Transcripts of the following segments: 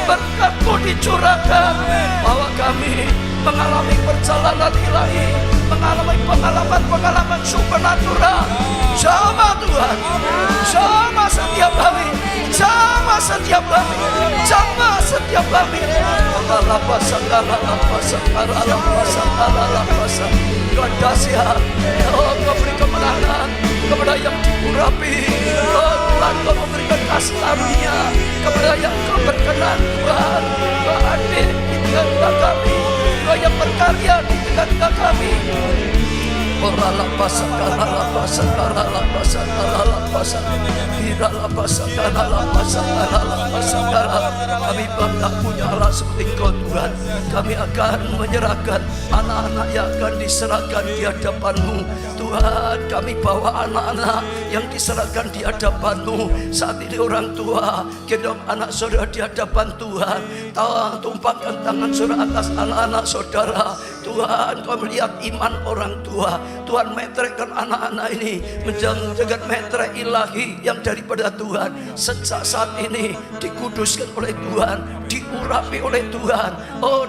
berkat-Mu dicurahkan, bahwa kami mengalami perjalanan ilahi, mengalami pengalaman-pengalaman supernatural. Jamah Tuhan, jamah setiap kami, jamah setiap kami, jamah setiap kami. Tuhan dahsyat, Kau beri kemenangan kepada yang diurapi. Tuhan, Kau memberikan kasih karunia kepada yang Kau berkenan. Tuhan, Kau hadir di tengah-tengah kami, Kau yang berkarya di tengah-tengah kami. Kami bangga punya Allah seperti Kau Tuhan. Kami akan menyerahkan anak-anak yang akan diserahkan di hadapan-Mu Tuhan. Kami bawa anak-anak yang diserahkan di hadapan-Mu. Saat ini orang tua gendong anak saudara di hadapan Tuhan. Tumpangkan tangan saudara atas anak-anak saudara. Tuhan, Kau melihat iman orang tua. Tuhan, metrekkan anak-anak ini menjadi metrek ilahi yang daripada Tuhan. Sejak saat ini dikuduskan oleh Tuhan, diurapi oleh Tuhan,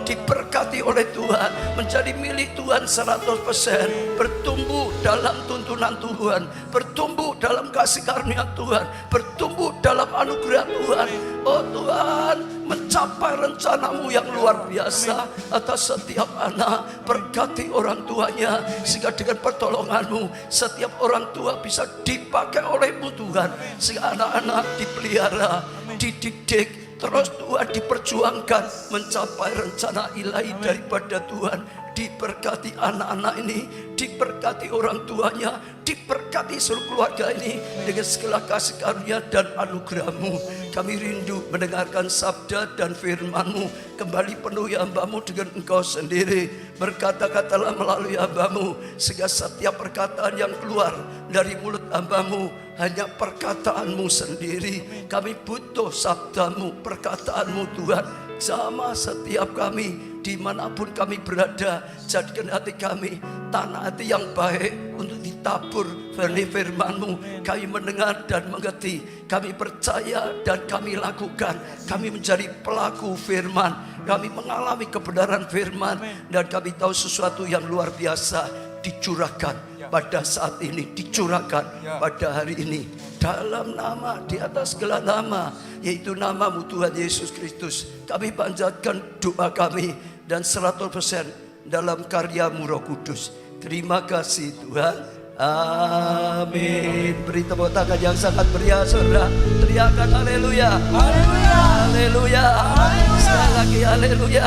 diberkati oleh Tuhan, menjadi milik Tuhan 100%, bertumbuh dalam tuntunan Tuhan, bertumbuh dalam kasih karunia Tuhan, bertumbuh dalam anugerah Tuhan. Oh Tuhan, mencapai rencana-Mu yang luar biasa atas setiap anak. Berkati orang tuanya, sehingga dengan pertolongan-Mu setiap orang tua bisa dipakai oleh-Mu Tuhan, sehingga anak-anak dipelihara, dididik, terus Tuhan diperjuangkan mencapai rencana ilahi daripada Tuhan. Diberkati anak-anak ini, diberkati orang tuanya, diberkati seluruh keluarga ini dengan segala kasih karunia dan anugerah-Mu. Kami rindu mendengarkan sabda dan firman-Mu. Kembali penuhi hamba-Mu dengan Engkau sendiri. Berkata-katalah melalui hamba-Mu, sehingga setiap perkataan yang keluar dari mulut hamba-Mu hanya perkataan-Mu sendiri. Kami butuh sabda-Mu, perkataan-Mu Tuhan. Jamah setiap kami dimanapun kami berada. Jadikan hati kami tanah hati yang baik untuk ditabur firman-Mu. Kami mendengar dan mengerti, kami percaya dan kami lakukan. Kami menjadi pelaku firman, kami mengalami kebenaran firman, dan kami tahu sesuatu yang luar biasa dicurahkan pada saat ini, dicurahkan pada hari ini, dalam nama di atas segala nama, yaitu nama-Mu Tuhan Yesus Kristus. Kami panjatkan doa kami dan 100% dalam karya-Mu Roh Kudus. Terima kasih Tuhan. Amin. Beri tepuk tangan yang sangat meriah saudara. Teriakan haleluya, haleluya, haleluya, sekali lagi haleluya.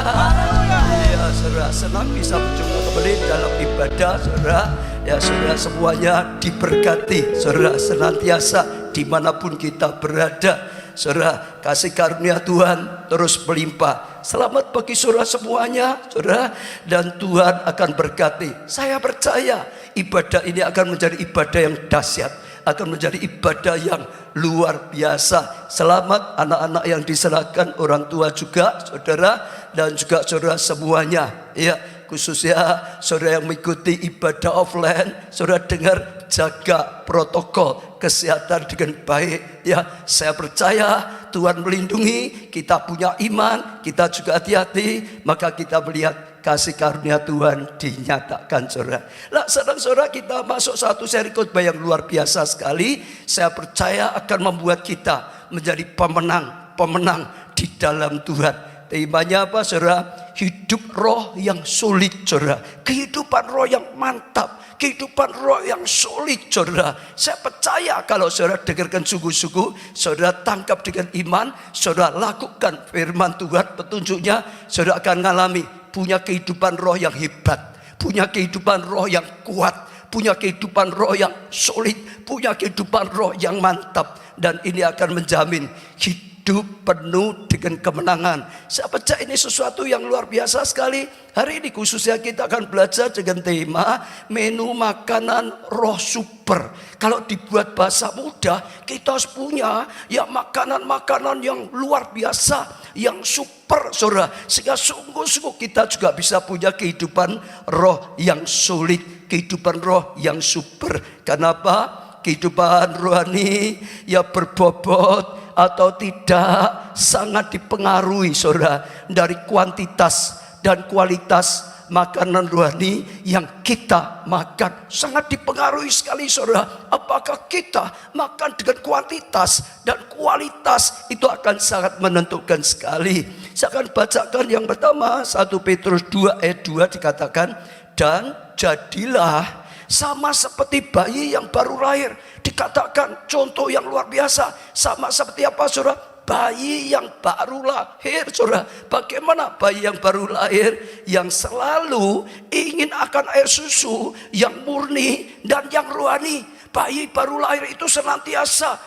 Ya saudara, senang bisa berjumpa kembali dalam ibadah saudara. Ya saudara, semuanya diberkati saudara, senantiasa dimanapun kita berada saudara. Kasih karunia Tuhan terus melimpah. Selamat bagi saudara semuanya saudara, dan Tuhan akan berkati. Saya percaya ibadah ini akan menjadi ibadah yang dahsyat, akan menjadi ibadah yang luar biasa. Selamat anak-anak yang diserahkan orang tua juga saudara, dan juga saudara semuanya ya. Khususnya saudara yang mengikuti ibadah offline, saudara dengar, jaga protokol kesehatan dengan baik ya. Saya percaya Tuhan melindungi, kita punya iman, kita juga hati-hati, maka kita melihat kasih karunia Tuhan dinyatakan saudara. Lah saudara, kita masuk satu seri khotbah yang luar biasa sekali. Saya percaya akan membuat kita menjadi pemenang di dalam Tuhan. Temanya apa saudara? Hidup roh yang sulit saudara. Kehidupan roh yang mantap, kehidupan roh yang sulit saudara. Saya percaya kalau saudara dengarkan sungguh-sungguh, saudara tangkap dengan iman, saudara lakukan firman Tuhan, petunjuknya, saudara akan mengalami punya kehidupan roh yang hebat, punya kehidupan roh yang kuat, punya kehidupan roh yang sulit, punya kehidupan roh yang mantap. Dan ini akan menjamin hidup penuh dengan kemenangan. Saya percaya ini sesuatu yang luar biasa sekali. Hari ini khususnya kita akan belajar dengan tema menu makanan roh super. Kalau dibuat bahasa mudah, kita harus punya ya makanan-makanan yang luar biasa, yang super saudara. Sehingga sungguh-sungguh kita juga bisa punya kehidupan roh yang sulit, kehidupan roh yang super. Kenapa? Kehidupan rohani ya berbobot atau tidak sangat dipengaruhi saudara dari kuantitas dan kualitas makanan rohani yang kita makan. Sangat dipengaruhi sekali saudara. Apakah kita makan dengan kuantitas dan kualitas, itu akan sangat menentukan sekali. Saya akan bacakan yang pertama, 1 Petrus 2 ayat 2 dikatakan, dan jadilah sama seperti bayi yang baru lahir. Dikatakan contoh yang luar biasa. Sama seperti apa saudara? Bayi yang baru lahir saudara. Bagaimana bayi yang baru lahir? Yang selalu ingin akan air susu yang murni dan yang rohani. Bayi baru lahir itu senantiasa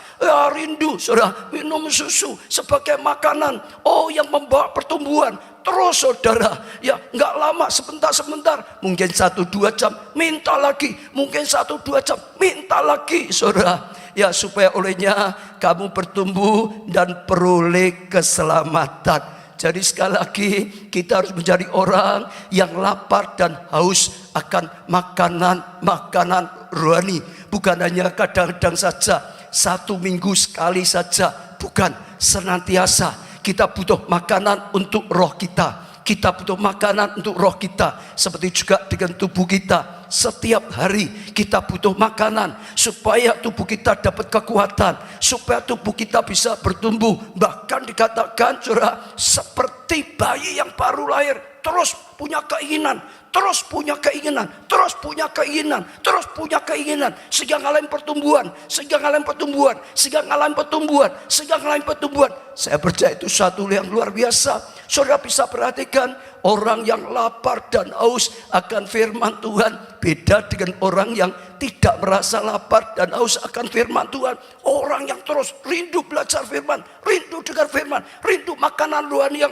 rindu saudara minum susu sebagai makanan. Oh, yang membawa pertumbuhan. Terus saudara, ya nggak lama, sebentar, mungkin 1-2 jam minta lagi, mungkin 1-2 jam minta lagi saudara. Ya, supaya olehnya kamu bertumbuh dan peroleh keselamatan. Jadi sekali lagi kita harus menjadi orang yang lapar dan haus akan makanan rohani. Bukan hanya kadang-kadang saja, 1 minggu sekali saja, bukan, senantiasa. Kita butuh makanan untuk roh kita. Kita butuh makanan untuk roh kita. Seperti juga dengan tubuh kita. Setiap hari kita butuh makanan supaya tubuh kita dapat kekuatan, supaya tubuh kita bisa bertumbuh. Bahkan dikatakan saudara, seperti bayi yang baru lahir, terus punya keinginan, terus punya keinginan, terus punya keinginan, terus punya keinginan, sehingga ngalahin pertumbuhan, sehingga ngalahin pertumbuhan, sehingga ngalahin pertumbuhan, sehingga ngalahin pertumbuhan. Saya percaya itu satu yang luar biasa. Saudara bisa perhatikan, orang yang lapar dan haus akan firman Tuhan beda dengan orang yang tidak merasa lapar dan haus akan firman Tuhan. Orang yang terus rindu belajar firman, rindu dengar firman, rindu makanan rohani yang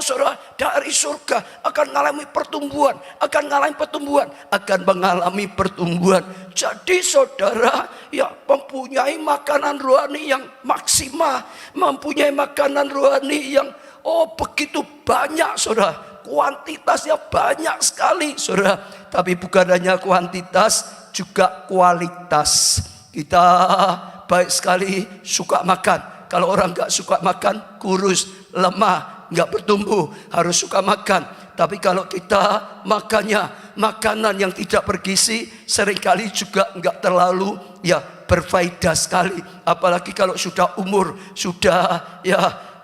saudara dari surga, akan mengalami pertumbuhan, akan mengalami pertumbuhan. Jadi saudara ya mempunyai makanan rohani yang maksimal, mempunyai makanan rohani yang begitu banyak saudara. Kuantitasnya banyak sekali saudara. Tapi bukan hanya kuantitas, juga kualitas. Kita baik sekali suka makan. Kalau orang gak suka makan, kurus, lemah, gak bertumbuh. Harus suka makan. Tapi kalau kita makannya makanan yang tidak bergizi, seringkali juga gak terlalu berfaedah sekali. Apalagi kalau sudah umur, sudah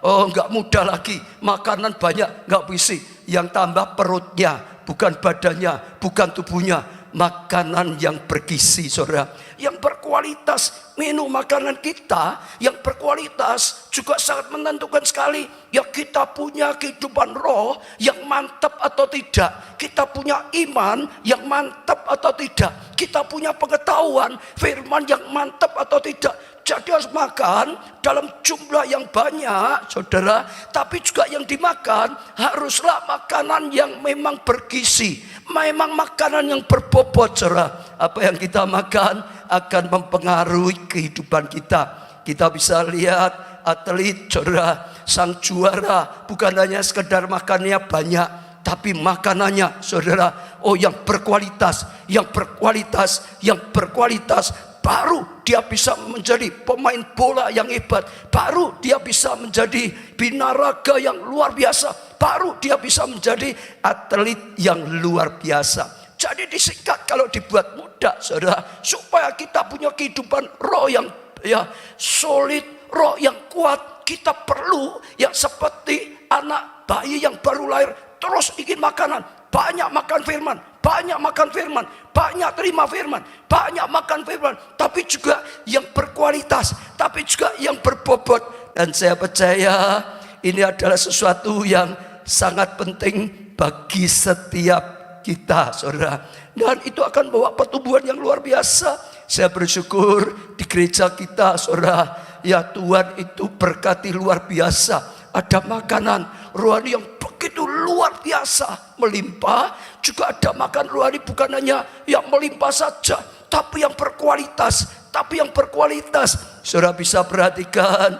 nggak muda lagi, makanan banyak nggak berisi, yang tambah perutnya, bukan badannya, bukan tubuhnya. Makanan yang bergizi saudara, yang berkualitas. Minum makanan kita yang berkualitas juga sangat menentukan sekali. Ya, kita punya kehidupan roh yang mantap atau tidak, kita punya iman yang mantap atau tidak, kita punya pengetahuan firman yang mantap atau tidak. Jadi harus makan dalam jumlah yang banyak saudara. Tapi juga yang dimakan haruslah makanan yang memang bergizi, memang makanan yang berbobot saudara. Apa yang kita makan akan mempengaruhi kehidupan kita. Kita bisa lihat atlet saudara, sang juara, bukan hanya sekedar makannya banyak, tapi makanannya saudara, yang berkualitas, yang berkualitas. Baru dia bisa menjadi pemain bola yang hebat. Baru dia bisa menjadi binaraga yang luar biasa. Baru dia bisa menjadi atlet yang luar biasa. Jadi disingkat, kalau dibuat mudah saudara, supaya kita punya kehidupan roh yang solid, roh yang kuat, kita perlu yang seperti anak bayi yang baru lahir, terus ingin makanan. Banyak makan firman, banyak makan firman, banyak terima firman, banyak makan firman. Tapi juga yang berkualitas, tapi juga yang berbobot. Dan saya percaya ini adalah sesuatu yang sangat penting bagi setiap kita saudara. Dan itu akan bawa pertumbuhan yang luar biasa. Saya bersyukur di gereja kita saudara, ya Tuhan itu berkati luar biasa. Ada makanan rohani yang begitu luar biasa, melimpah. Juga ada makan rohani bukan hanya yang melimpah saja, tapi yang berkualitas. Saudara bisa perhatikan,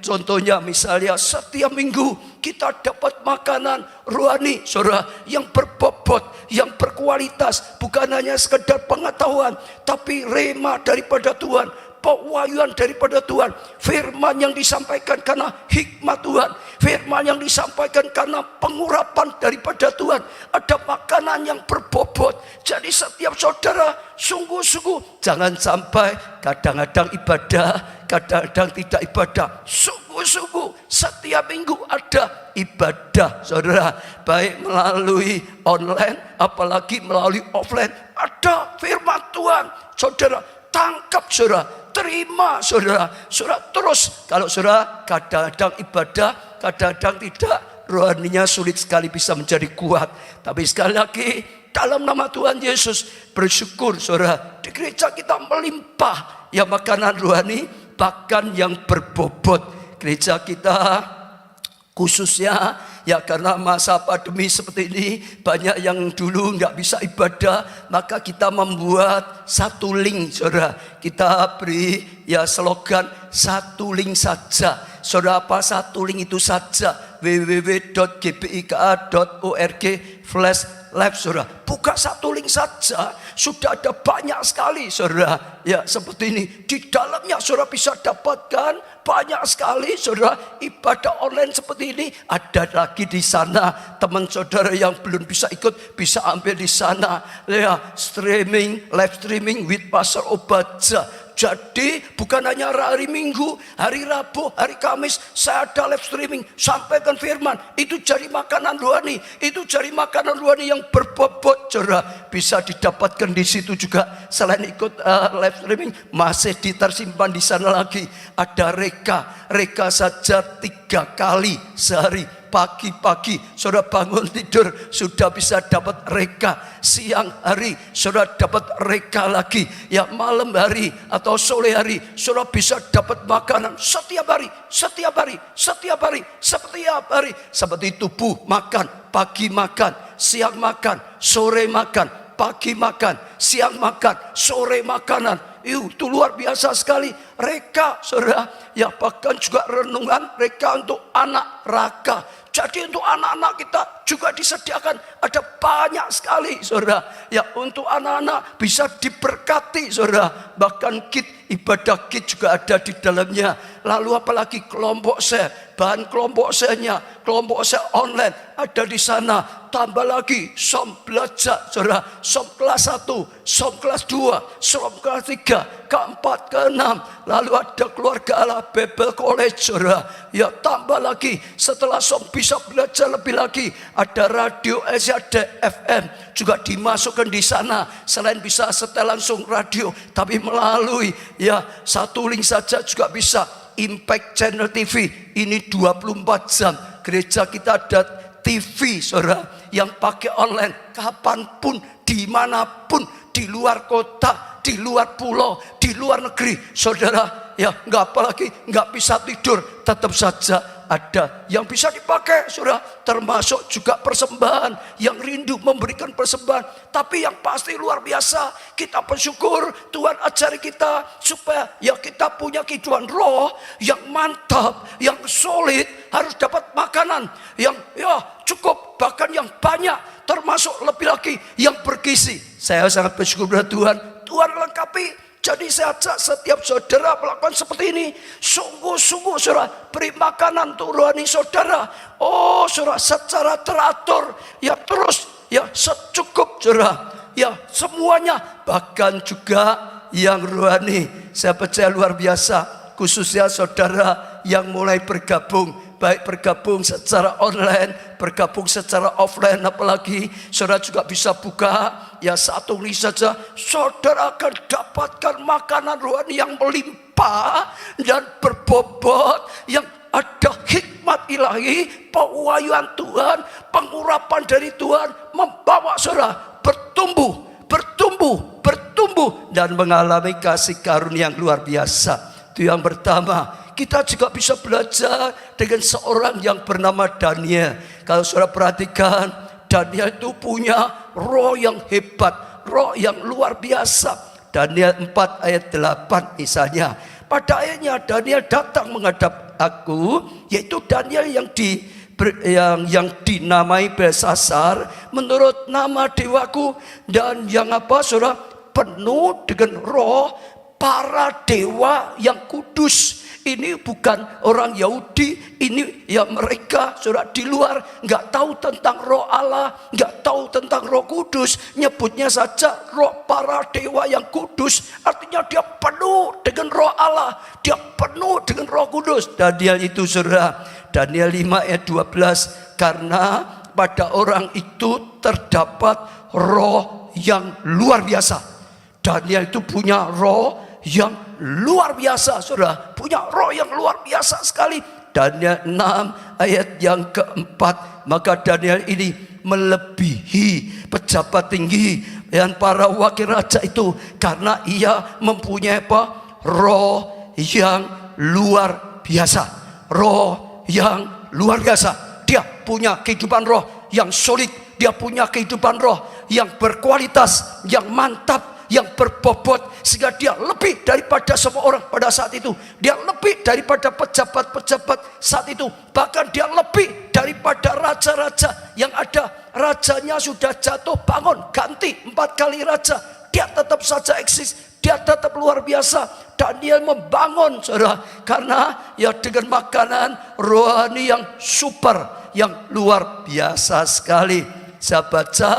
contohnya misalnya setiap minggu kita dapat makanan rohani saudara, yang berbobot, yang berkualitas. Bukan hanya sekedar pengetahuan, tapi rema daripada Tuhan, pewahyuan daripada Tuhan. Firman yang disampaikan karena hikmat Tuhan. Firman yang disampaikan karena pengurapan daripada Tuhan. Ada makanan yang berbobot. Jadi setiap saudara sungguh-sungguh jangan sampai kadang-kadang ibadah, kadang-kadang tidak ibadah. Sungguh-sungguh setiap minggu ada ibadah, saudara. Baik melalui online, apalagi melalui offline. Ada firman Tuhan, saudara. Tangkap, saudara. Terima, saudara. Saudara terus. Kalau saudara kadang-kadang ibadah, kadang-kadang tidak, rohaninya sulit sekali bisa menjadi kuat. Tapi sekali lagi, dalam nama Tuhan Yesus, bersyukur, saudara. Di gereja kita melimpah ya makanan rohani, bahkan yang berbobot. Gereja kita khususnya ya karena masa pandemi seperti ini, banyak yang dulu nggak bisa ibadah, maka kita membuat satu link, saudara. Kita beri ya slogan satu link saja. Saudara, apa satu link itu saja? www.gbika.org/live, saudara. Buka satu link saja, sudah ada banyak sekali, saudara. Ya seperti ini. Di dalamnya saudara bisa dapatkan banyak sekali, saudara, ibadah online seperti ini. Ada lagi di sana teman saudara yang belum bisa ikut, bisa ambil di sana ya, live streaming with Pastor Obadja. Jadi bukan hanya hari Minggu, hari Rabu, hari Kamis saya ada live streaming, sampaikan firman. Itu jadi makanan rohani, itu jadi makanan rohani yang berbobot, saudara. Bisa didapatkan di situ juga. Selain ikut live streaming, masih tersimpan di sana lagi. Ada reka saja 3 kali sehari. Pagi-pagi saudara bangun tidur sudah bisa dapat reka. Siang hari saudara dapat reka lagi. Ya malam hari atau sore hari saudara bisa dapat makanan setiap hari. Seperti tubuh makan, pagi makan, siang makan, sore makan, pagi makan, siang makan, sore makanan. Itu luar biasa sekali. Reka, saudara. Ya bahkan juga renungan reka untuk anak raka. Jadi untuk anak-anak kita juga disediakan. Ada banyak sekali, saudara. Ya untuk anak-anak bisa diberkati, saudara. Bahkan kit, ibadah kit juga ada di dalamnya. Lalu apalagi kelompok saya, bahan kelompok kelompok saya online ada di sana. Tambah lagi som belajar, saudara. Som kelas 1, som kelas 2, som kelas 3, keempat, keenam. Lalu ada keluarga Allah Bible College, saudara. Ya tambah lagi setelah som bisa belajar lebih lagi. Ada radio SYD FM juga dimasukkan di sana. Selain bisa setel langsung radio, tapi melalui ya satu link saja juga bisa. Impact Channel TV ini 24 jam. Gereja kita ada TV, saudara, yang pakai online kapanpun, dimanapun, di luar kota, di luar pulau, di luar negeri, saudara. Ya nggak apalagi nggak bisa tidur, tetap saja ada yang bisa dipakai, saudara. Termasuk juga persembahan, yang rindu memberikan persembahan. Tapi yang pasti luar biasa, kita bersyukur Tuhan ajari kita supaya ya kita punya kehidupan roh yang mantap, yang solid. Harus dapat makanan yang ya cukup, bahkan yang banyak, termasuk lebih lagi yang bergizi. Saya sangat bersyukur pada Tuhan. Tuhan lengkapi. Jadi saya ajak setiap saudara melakukan seperti ini. Sungguh-sungguh saudara, beri makanan untuk rohani saudara. Oh saudara, secara teratur, ya terus, ya secukup saudara. Ya semuanya, bahkan juga yang rohani. Saya percaya luar biasa, khususnya saudara yang mulai bergabung. Baik bergabung secara online, bergabung secara offline, apalagi saudara juga bisa buka ya satu link saja. Saudara akan dapatkan makanan rohani yang melimpah dan berbobot, yang ada hikmat ilahi, pewahyuan Tuhan, pengurapan dari Tuhan, membawa saudara bertumbuh dan mengalami kasih karunia yang luar biasa. Itu yang pertama. Kita juga bisa belajar dengan seorang yang bernama Daniel. Kalau saudara perhatikan, Daniel itu punya roh yang hebat, roh yang luar biasa. Daniel 4 ayat 8 misalnya. Pada ayatnya Daniel datang menghadap aku, yaitu Daniel yang dinamai Belsasar menurut nama dewaku, dan yang apa saudara, penuh dengan roh, para dewa yang kudus. Ini bukan orang Yahudi, ini ya mereka saudara di luar nggak tahu tentang roh Allah, nggak tahu tentang Roh Kudus, nyebutnya saja roh para dewa yang kudus. Artinya dia penuh dengan roh Allah, dia penuh dengan Roh Kudus. Daniel itu saudara, Daniel 5 ayat 12, karena pada orang itu terdapat roh yang luar biasa. Daniel itu punya roh yang luar biasa, saudara, punya roh yang luar biasa sekali. Daniel 6 ayat yang keempat, maka Daniel ini melebihi pejabat tinggi dan para wakil raja itu karena ia mempunyai apa? Roh yang luar biasa. Roh yang luar biasa. Dia punya kehidupan roh yang solid, dia punya kehidupan roh yang berkualitas, yang mantap, yang berbobot, sehingga dia lebih daripada semua orang pada saat itu. Dia lebih daripada pejabat-pejabat saat itu. Bahkan dia lebih daripada raja-raja yang ada. Rajanya sudah jatuh bangun, ganti 4 kali raja. Dia tetap saja eksis, dia tetap luar biasa. Daniel membangun, saudara, karena ya dengan makanan rohani yang super, yang luar biasa sekali. Saya baca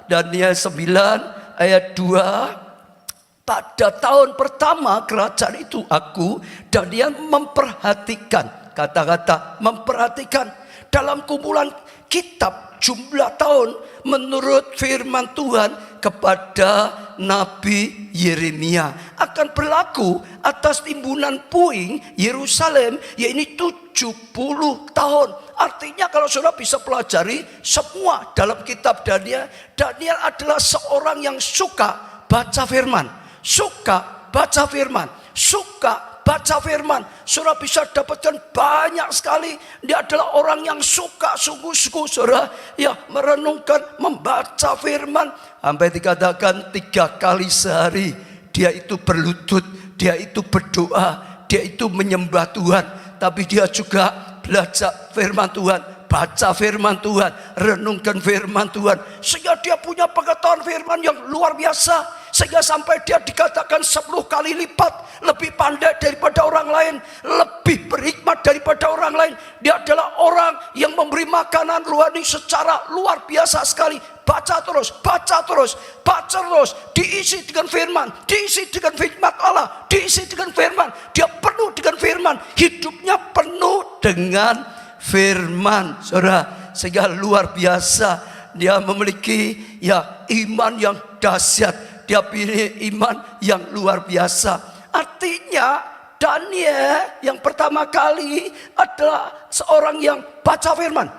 Daniel 9 ayat 2, pada tahun pertama kerajaan itu aku, Daniel memperhatikan, kata-kata memperhatikan dalam kumpulan kitab jumlah tahun menurut firman Tuhan kepada Nabi Yeremia akan berlaku atas timbunan puing Yerusalem, yaitu 70 tahun. Artinya kalau saudara bisa pelajari semua dalam kitab Daniel, Daniel adalah seorang yang suka baca firman, suka baca firman, suka baca firman. Saudara bisa dapatkan banyak sekali. Dia adalah orang yang suka sungguh-sungguh, saudara, ya merenungkan, membaca firman. Sampai dikatakan 3 kali sehari dia itu berlutut, dia itu berdoa, dia itu menyembah Tuhan. Tapi dia juga belajar firman Tuhan, baca firman Tuhan, renungkan firman Tuhan, sehingga dia punya pengetahuan firman yang luar biasa, sehingga sampai dia dikatakan 10 kali lipat lebih pandai daripada orang lain, lebih berhikmat daripada orang lain. Dia adalah orang yang memberi makanan rohani secara luar biasa sekali. Baca terus, baca terus, baca terus, diisi dengan firman, diisi dengan hikmat Allah, diisi dengan firman. Dia penuh dengan firman, hidupnya penuh dengan firman, saudara, sehingga luar biasa. Dia memiliki ya iman yang dahsyat, dia pilih iman yang luar biasa. Artinya Daniel yang pertama kali adalah seorang yang baca firman,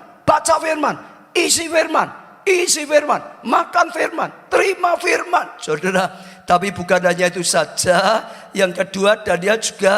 isi firman, isi firman, makan firman, terima firman, saudara. Tapi bukan hanya itu saja. Yang kedua, Daniel juga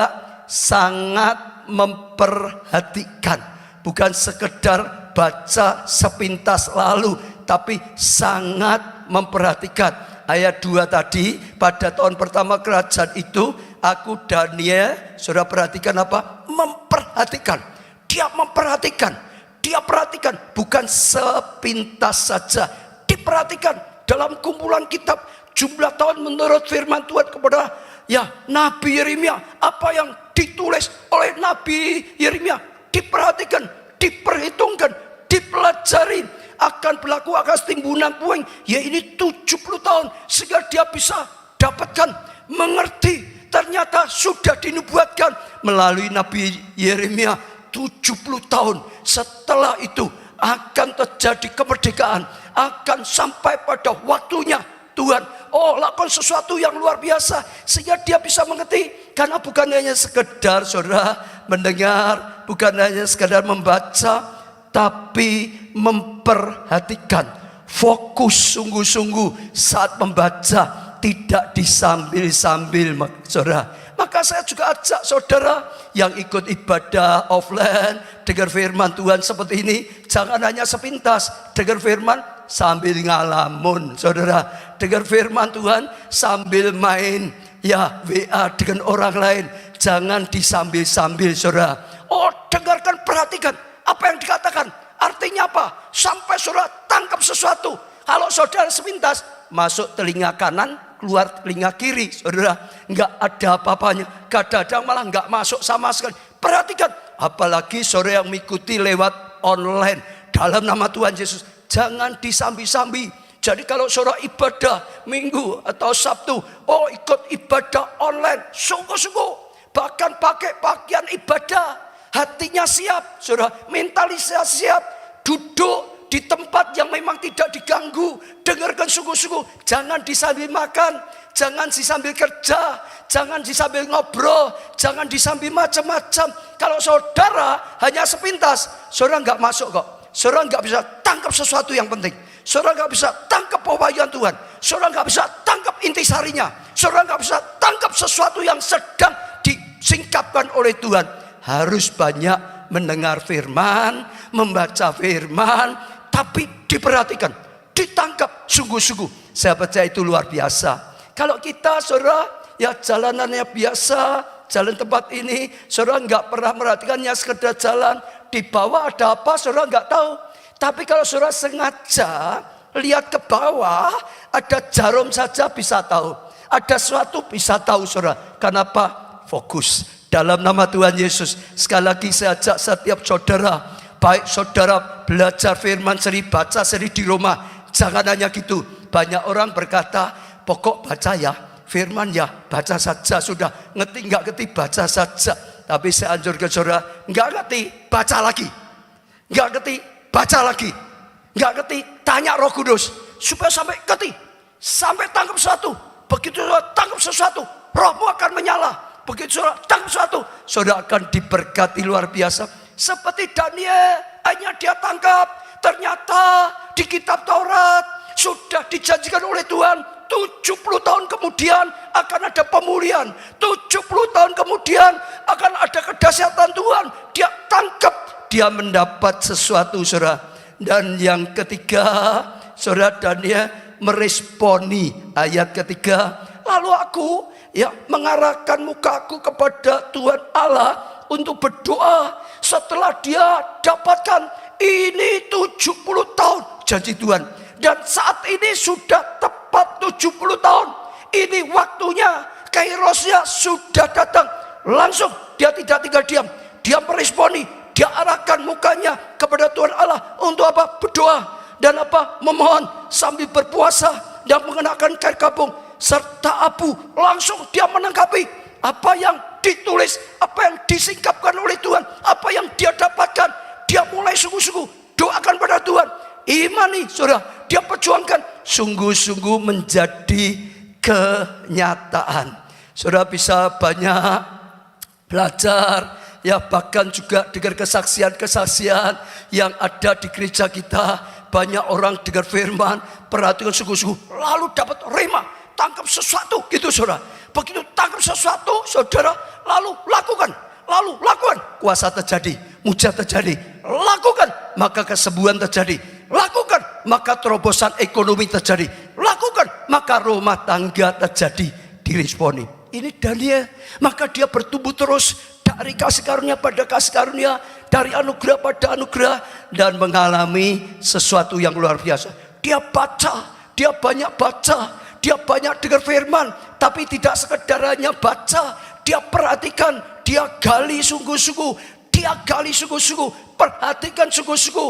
sangat memperhatikan, bukan sekedar baca sepintas lalu, tapi sangat memperhatikan. Ayat 2 tadi, pada tahun pertama kerajaan itu aku Daniel, saudara perhatikan apa? Memperhatikan. Dia memperhatikan. Dia perhatikan, bukan sepintas saja, diperhatikan dalam kumpulan kitab jumlah tahun menurut firman Tuhan kepada ya Nabi Yeremia. Apa yang ditulis oleh Nabi Yeremia diperhatikan, diperhitungkan, dipelajari. Akan berlaku atas timbunan puing, yaitu 70 tahun, sehingga dia bisa dapatkan, mengerti. Ternyata sudah dinubuatkan melalui Nabi Yeremia, 70 tahun setelah itu akan terjadi kemerdekaan, akan sampai pada waktunya Tuhan lakukan sesuatu yang luar biasa, sehingga dia bisa mengerti. Karena bukan hanya sekedar saudara mendengar, bukan hanya sekedar membaca, tapi memperhatikan, fokus sungguh-sungguh saat membaca, tidak disambil-sambil, saudara. Maka saya juga ajak saudara yang ikut ibadah offline, dengar firman Tuhan seperti ini, jangan hanya sepintas dengar firman sambil ngalamun, saudara. Dengar firman Tuhan sambil main ya WA dengan orang lain, jangan disambil-sambil, saudara. Dengarkan, perhatikan apa yang dikatakan, artinya apa, sampai saudara tangkap sesuatu. Kalau saudara sepintas, masuk telinga kanan, keluar telinga kiri, saudara, nggak ada apa-apanya. Kadang-kadang malah nggak masuk sama sekali. Perhatikan, apalagi saudara yang mengikuti lewat online dalam nama Tuhan Yesus, jangan disambi-sambi. Jadi kalau saudara ibadah Minggu atau Sabtu, ikut ibadah online, sungguh-sungguh, bahkan pakai pakaian ibadah, hatinya siap, saudara, mentalitas siap, duduk di tempat yang memang tidak diganggu, dengarkan sungguh-sungguh, jangan disambil makan, jangan disambil kerja, jangan disambil ngobrol, jangan disambil macam-macam. Kalau saudara hanya sepintas, saudara nggak masuk kok. Saudara nggak bisa tangkap sesuatu yang penting. Saudara nggak bisa tangkap pewahyuan Tuhan. Saudara nggak bisa tangkap intisarinya. Saudara nggak bisa tangkap sesuatu yang sedang disingkapkan oleh Tuhan. Harus banyak mendengar firman, membaca firman, tapi diperhatikan, ditangkap sungguh-sungguh. Saya percaya itu luar biasa. Kalau kita, saudara, ya jalanannya biasa, jalan tempat ini, saudara nggak pernah merhatikannya, sekedar jalan. Di bawah ada apa, saudara nggak tahu. Tapi kalau saudara sengaja lihat ke bawah, ada jarum saja bisa tahu. Ada sesuatu bisa tahu, saudara. Kenapa? Fokus dalam nama Tuhan Yesus. Sekali lagi saya ajak setiap saudara, baik saudara belajar firman seri, baca seri di rumah, jangan hanya gitu. Banyak orang berkata, pokok baca ya, firman ya, baca saja sudah. Ngerti nggak ngerti, baca saja. Tapi saya anjurkan saudara, nggak ngerti, baca lagi. Nggak ngerti, baca lagi. Nggak ngerti, tanya Roh Kudus. Supaya sampai ngerti, sampai tangkap sesuatu. Begitu saudara tangkap sesuatu, rohmu akan menyala. Begitu saudara tangkap sesuatu, saudara akan diberkati luar biasa. Seperti Daniel, hanya dia tangkap. Ternyata di kitab Taurat sudah dijanjikan oleh Tuhan, 70 tahun kemudian akan ada pemulihan. 70 tahun kemudian akan ada kedahsyatan Tuhan. Dia tangkap, dia mendapat sesuatu, saudara. Dan yang ketiga, saudara, Daniel meresponi ayat ketiga. Lalu aku mengarahkan mukaku kepada Tuhan Allah untuk berdoa. Setelah dia dapatkan ini 70 tahun janji Tuhan. Dan saat ini sudah tepat 70 tahun. Ini waktunya, kairosnya sudah datang. Langsung dia tidak tinggal diam. Dia meresponi, dia arahkan mukanya kepada Tuhan Allah untuk apa? Berdoa dan apa? Memohon sambil berpuasa dan mengenakan kain kapung serta abu. Langsung dia menanggapi apa yang ditulis, apa yang disingkapkan oleh Tuhan, apa yang dia dapatkan. Dia mulai sungguh-sungguh doakan pada Tuhan. Imani, saudara, dia perjuangkan sungguh-sungguh menjadi kenyataan. Saudara bisa banyak belajar, ya, bahkan juga dengar kesaksian-kesaksian yang ada di gereja kita. Banyak orang dengar firman, perhatikan sungguh-sungguh, lalu dapat rema, tangkap sesuatu gitu, saudara. Begitu tangkap sesuatu, saudara, lalu lakukan, kuasa terjadi, mujizat terjadi. Lakukan, maka kesembuhan terjadi. Lakukan, maka terobosan ekonomi terjadi. Lakukan, maka rumah tangga terjadi. Diresponi. Ini Daniel, maka dia bertumbuh terus dari kasih karunia pada kasih karunia, dari anugerah pada anugerah, dan mengalami sesuatu yang luar biasa. Dia baca, dia banyak baca, dia banyak dengar firman, tapi tidak sekedar hanya baca, dia perhatikan, dia gali sungguh-sungguh. Dia gali sungguh-sungguh, perhatikan sungguh-sungguh,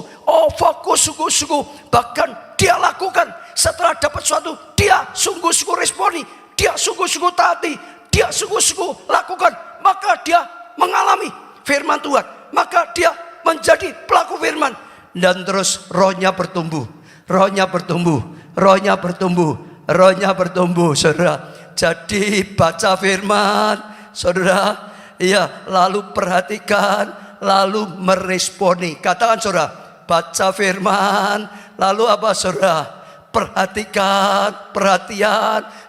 fokus sungguh-sungguh. Bahkan dia lakukan, setelah dapat sesuatu, dia sungguh-sungguh responi, dia sungguh-sungguh taati, dia sungguh-sungguh lakukan. Maka dia mengalami firman Tuhan, maka dia menjadi pelaku firman. Dan terus rohnya bertumbuh, saudara. Jadi baca firman, saudara, ya, lalu perhatikan, lalu meresponi. Katakan, saudara, baca firman, lalu apa, saudara? Perhatian,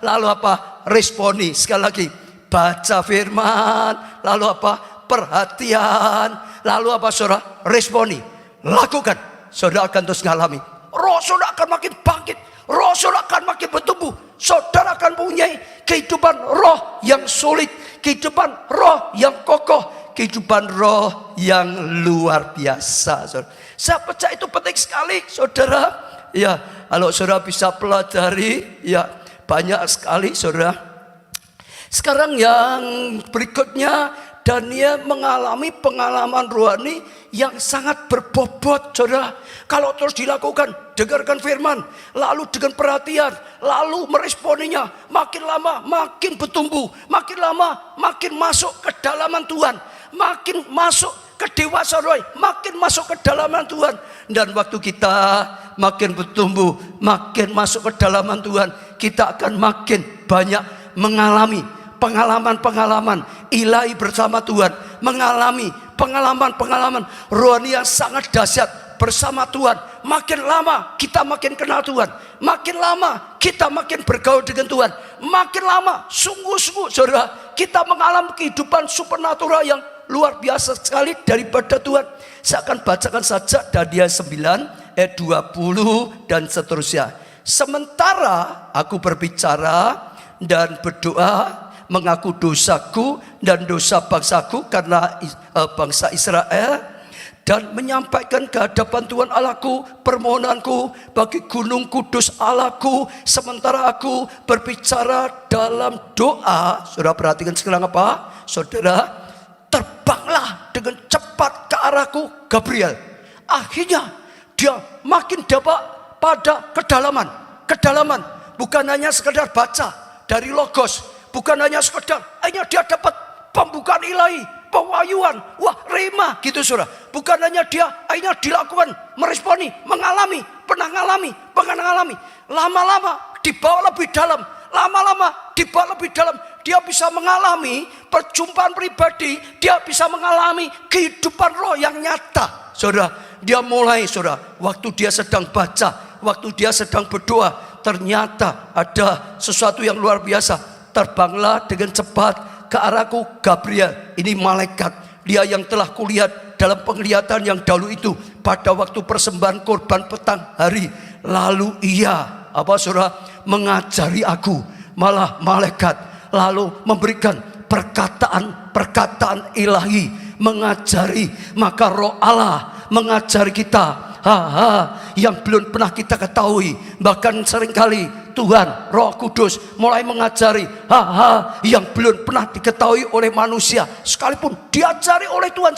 lalu apa? Responi. Sekali lagi, baca firman, lalu apa? Perhatian, lalu apa, saudara? Responi. Lakukan, saudara akan terus mengalami. Roh saudara akan makin bangkit, roh saudara akan makin bertumbuh. Saudara akan mempunyai kehidupan roh yang sulit, kehidupan roh yang kokoh, kehidupan roh yang luar biasa, saudara. Saya percaya itu penting sekali, saudara. Ya, kalau saudara bisa pelajari, ya, banyak sekali saudara. Sekarang yang berikutnya, Daniel mengalami pengalaman rohani yang sangat berbobot saudara. Kalau terus dilakukan, dengarkan firman, lalu dengan perhatian, lalu meresponinya, makin lama makin bertumbuh, makin lama makin masuk ke dalaman Tuhan, makin masuk ke dewasa roh, makin masuk ke dalaman Tuhan. Dan waktu kita makin bertumbuh, makin masuk ke dalaman Tuhan, kita akan makin banyak mengalami pengalaman-pengalaman ilahi bersama Tuhan, mengalami pengalaman-pengalaman rohani yang sangat dahsyat bersama Tuhan. Makin lama kita makin kenal Tuhan, makin lama kita makin bergaul dengan Tuhan, makin lama sungguh-sungguh saudara kita mengalami kehidupan supernatural yang luar biasa sekali daripada Tuhan. Saya akan bacakan saja Daniel 9 ayat 20 dan seterusnya. Sementara aku berbicara dan berdoa, mengaku dosaku dan dosa bangsaku karena bangsa Israel, dan menyampaikan ke hadapan Tuhan Allahku permohonanku bagi gunung kudus Allahku. Sementara aku berbicara dalam doa, saudara perhatikan sekarang apa? Saudara, terbanglah dengan cepat ke arahku Gabriel. Akhirnya dia makin dapat pada kedalaman. Bukan hanya sekedar baca dari logos, bukan hanya sekedar, hanya dia dapat pembukaan ilahi, pewahyuan, wah rema gitu saudara. Bukan hanya dia, akhirnya dilakukan, meresponi, mengalami, pernah ngalami. Lama-lama dibawa lebih dalam, dia bisa mengalami perjumpaan pribadi, dia bisa mengalami kehidupan roh yang nyata. Saudara, dia mulai saudara, waktu dia sedang baca, waktu dia sedang berdoa, ternyata ada sesuatu yang luar biasa. Terbanglah dengan cepat ke arahku Gabriel. Ini malaikat, dia yang telah kulihat dalam penglihatan yang dahulu itu pada waktu persembahan korban petang hari. Lalu ia saudara, mengajari aku, malah malaikat lalu memberikan perkataan ilahi, mengajari. Maka roh Allah mengajari kita yang belum pernah kita ketahui. Bahkan seringkali Tuhan Roh Kudus mulai mengajari yang belum pernah diketahui oleh manusia, sekalipun diajari oleh Tuhan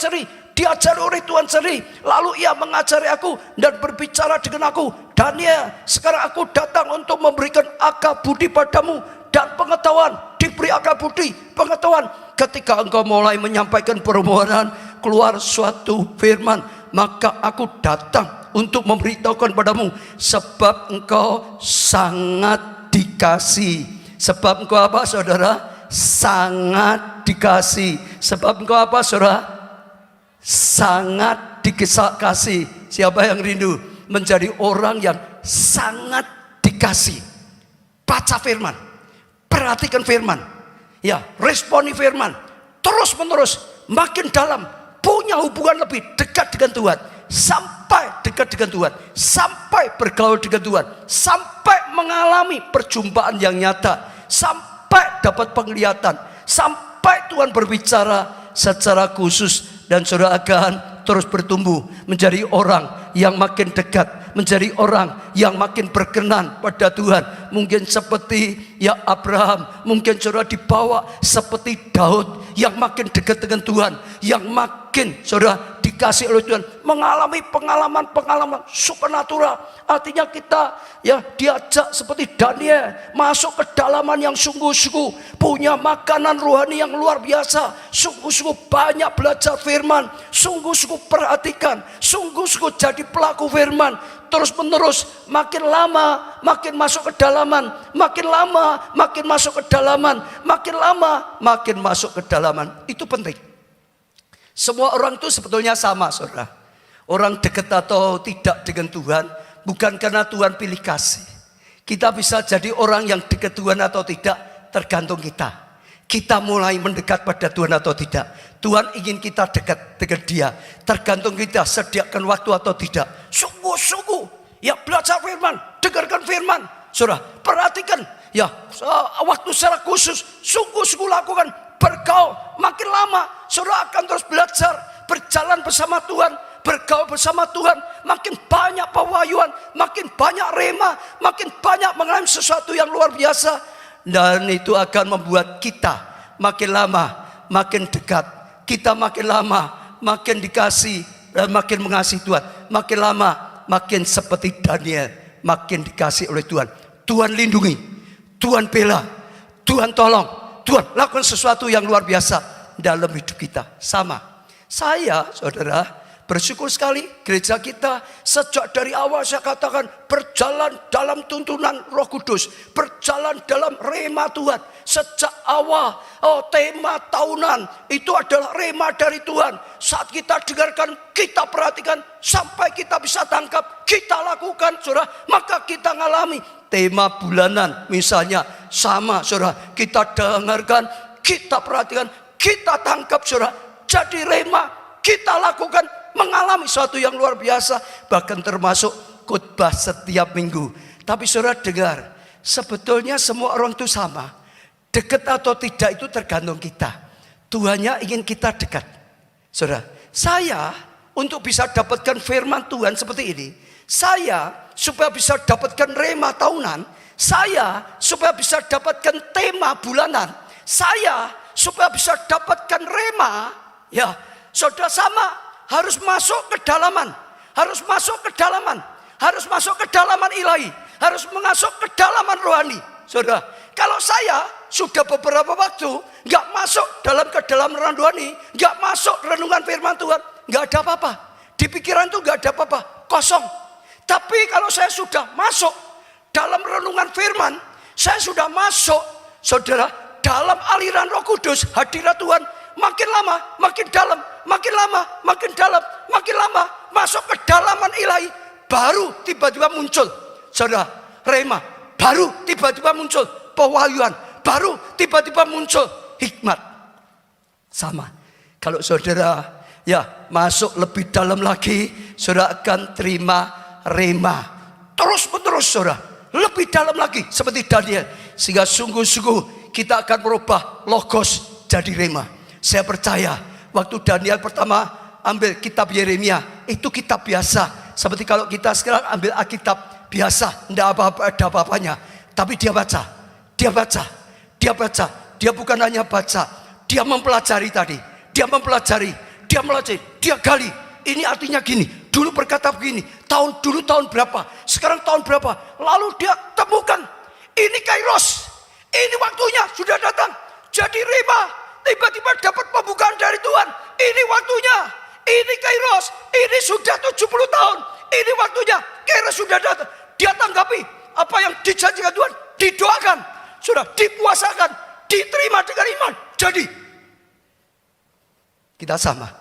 sendiri. Lalu ia mengajari aku dan berbicara dengan aku, Daniel, sekarang aku datang untuk memberikan akal budi padamu dan pengetahuan. Diberi akal budi, pengetahuan. Ketika engkau mulai menyampaikan permohonan, keluar suatu firman, maka aku datang untuk memberitahukan padamu, sebab engkau sangat dikasih. Sebab engkau apa saudara? Sangat dikasih. Sebab engkau apa saudara? Sangat dikasih. Siapa yang rindu menjadi orang yang sangat dikasih? Baca firman, perhatikan firman, ya, responi firman, terus menerus, makin dalam, punya hubungan lebih dekat dengan Tuhan, sampai dekat dengan Tuhan, sampai bergaul dengan Tuhan, sampai mengalami perjumpaan yang nyata, sampai dapat penglihatan, sampai Tuhan berbicara secara khusus. Dan saudara akan terus bertumbuh menjadi orang yang makin dekat, menjadi orang yang makin berkenan pada Tuhan. Mungkin seperti ya Abraham, mungkin saudara dibawa seperti Daud yang makin dekat dengan Tuhan, yang makin saudara dikasih oleh Tuhan, mengalami pengalaman supernatural. Artinya kita ya diajak seperti Daniel masuk ke dalaman yang sungguh-sungguh, punya makanan rohani yang luar biasa, sungguh-sungguh banyak belajar firman, sungguh-sungguh perhatikan, sungguh-sungguh jadi pelaku firman. Terus menerus, makin lama makin masuk ke dalaman, makin lama makin masuk ke dalaman, makin lama makin masuk ke dalaman. Itu penting. Semua orang itu sebetulnya sama saudara. Orang dekat atau tidak dengan Tuhan bukan karena Tuhan pilih kasih. Kita bisa jadi orang yang dekat Tuhan atau tidak, tergantung kita. Kita mulai mendekat pada Tuhan atau tidak. Tuhan ingin kita dekat dengan Dia, tergantung kita sediakan waktu atau tidak. Sungguh-sungguh ya belajar firman, dengarkan firman, saudara, perhatikan ya waktu secara khusus, sungguh-sungguh lakukan, bergaul. Makin lama saudara akan terus belajar, berjalan bersama Tuhan, bergaul bersama Tuhan, makin banyak pewahyuan, makin banyak rema, makin banyak mengalami sesuatu yang luar biasa. Dan itu akan membuat kita makin lama makin dekat. Kita makin lama makin dikasih dan makin mengasihi Tuhan. Makin lama makin seperti Daniel, makin dikasih oleh Tuhan. Tuhan lindungi, Tuhan bela, Tuhan tolong, Tuhan lakukan sesuatu yang luar biasa dalam hidup kita. Sama, saya saudara bersyukur sekali gereja kita sejak dari awal saya katakan berjalan dalam tuntunan Roh Kudus, berjalan dalam rema Tuhan. Sejak awal tema tahunan itu adalah rema dari Tuhan. Saat kita dengarkan, kita perhatikan sampai kita bisa tangkap, kita lakukan saudara, maka kita ngalami. Tema bulanan misalnya sama saudara, kita dengarkan, kita perhatikan, kita tangkap saudara, jadi rema, kita lakukan, mengalami sesuatu yang luar biasa, bahkan termasuk khotbah setiap minggu. Tapi saudara dengar, sebetulnya semua orang itu sama. Dekat atau tidak itu tergantung kita. Tuhannya ingin kita dekat. Saudara, saya untuk bisa dapatkan firman Tuhan seperti ini, saya supaya bisa dapatkan rema tahunan, saya supaya bisa dapatkan tema bulanan, saya supaya bisa dapatkan rema, ya saudara sama, harus masuk ke dalaman, harus masuk ke dalaman, harus masuk ke dalaman ilahi, harus masuk ke dalaman rohani. Saudara, kalau saya sudah beberapa waktu nggak masuk dalam kedalaman rohani, nggak masuk renungan firman Tuhan, nggak ada apa-apa. Di pikiran itu nggak ada apa-apa, kosong. Tapi kalau saya sudah masuk dalam renungan firman, saya sudah masuk, saudara, dalam aliran Roh Kudus, hadirat Tuhan, makin lama, makin dalam, makin lama, makin dalam, makin lama, masuk ke dalaman ilahi, baru tiba-tiba muncul, saudara, rema, baru tiba-tiba muncul pewahyuan, baru tiba-tiba muncul hikmat. Sama, kalau saudara ya masuk lebih dalam lagi, saudara akan terima rema terus menerus saudara, lebih dalam lagi seperti Daniel, sehingga sungguh-sungguh kita akan merubah logos jadi rema. Saya percaya waktu Daniel pertama ambil kitab Yeremia, itu kitab biasa, seperti kalau kita sekarang ambil Alkitab biasa, tidak apa-apa, ada apa-apanya. Tapi dia baca, dia baca, dia baca, dia bukan hanya baca, dia mempelajari tadi, dia mempelajari, dia melajari, dia gali. Ini artinya gini, dulu berkata begini, dulu tahun berapa, sekarang tahun berapa, lalu dia temukan, ini kairos, ini waktunya sudah datang, jadi rema, tiba-tiba dapat pembukaan dari Tuhan, ini waktunya, ini kairos, ini sudah 70 tahun, ini waktunya, kairos sudah datang, dia tanggapi apa yang dijanjikan Tuhan, didoakan, sudah dipuasakan, diterima dengan iman, jadi kita sama.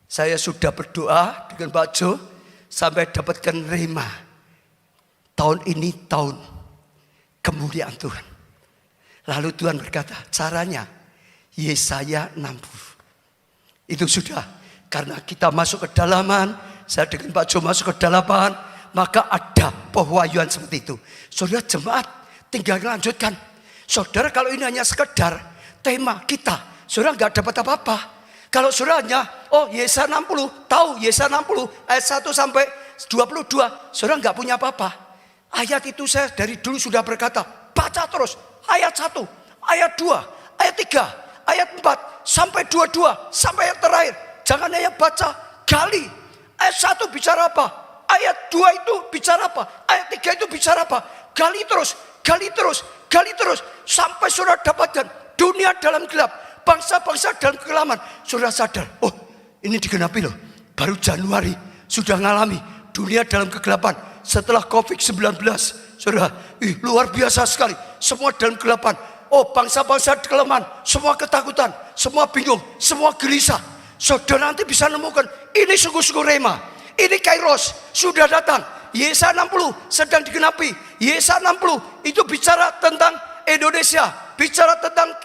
Saya sudah berdoa dengan Pak Jo sampai dapatkan rema. Tahun ini tahun kemuliaan Tuhan. Lalu Tuhan berkata, caranya Yesaya 60. Itu sudah, karena kita masuk ke dalaman, saya dengan Pak Jo masuk ke dalaman, maka ada pewahyuan seperti itu. Saudara jemaat tinggal lanjutkan. Saudara kalau ini hanya sekedar tema kita, saudara nggak dapat apa-apa. Kalau saudaranya, Yesaya 60, tahu Yesaya 60 ayat 1 sampai 22, saudara nggak punya apa-apa. Ayat itu saya dari dulu sudah berkata, baca terus ayat 1, ayat 2, ayat 3, ayat 4 sampai 22 sampai ayat terakhir. Jangan hanya baca, gali. Ayat 1 bicara apa? Ayat 2 itu bicara apa? Ayat 3 itu bicara apa? Gali terus, gali terus, gali terus sampai saudara dapatkan dunia dalam gelap. Bangsa-bangsa dalam kekelaman. Saudara sadar, ini digenapi loh. Baru Januari sudah ngalami dunia dalam kegelapan. Setelah COVID-19, saudara, luar biasa sekali. Semua dalam kegelapan. Bangsa-bangsa kekelaman, semua ketakutan, semua bingung, semua gelisah. Saudara nanti bisa nemukan, ini sungguh-sungguh rema. Ini kairos, sudah datang. Yesaya 60 sedang digenapi. Yesaya 60 itu bicara tentang Indonesia, bicara tentang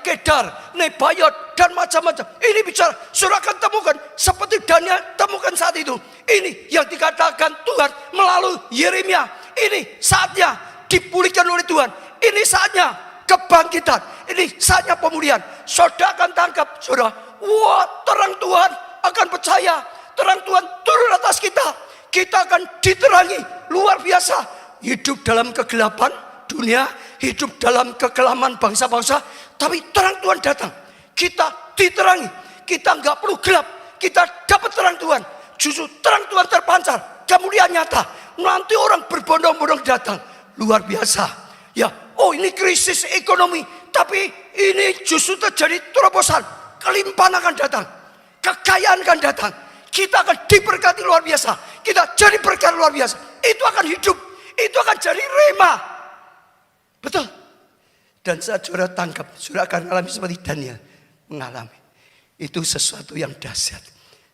Kedar, Nebayot, dan macam-macam. Ini bicara, saudara akan temukan seperti Daniel temukan saat itu. Ini yang dikatakan Tuhan melalui Yeremia. Ini saatnya dipulihkan oleh Tuhan. Ini saatnya kebangkitan. Ini saatnya pemulihan. Saudara akan tangkap, saudara. Wah, terang Tuhan akan percaya. Terang Tuhan turun atas kita. kita akan diterangi. Luar biasa. Hidup dalam kegelapan dunia, hidup dalam kekelaman bangsa-bangsa, tapi terang Tuhan datang. Kita diterangi. Kita nggak perlu gelap. Kita dapat terang Tuhan. Justru terang Tuhan terpancar. Kemuliaan nyata. Nanti orang berbondong-bondong datang. Luar biasa. Ya, oh ini krisis ekonomi. Tapi ini justru terjadi terobosan. Kelimpahan akan datang. Kekayaan akan datang. Kita akan diberkati luar biasa. Kita jadi berkat luar biasa. Itu akan hidup. Itu akan jadi rema. Betul. Dan saat saudara tangkap, saudara akan mengalami seperti Daniel mengalami. Itu sesuatu yang dahsyat.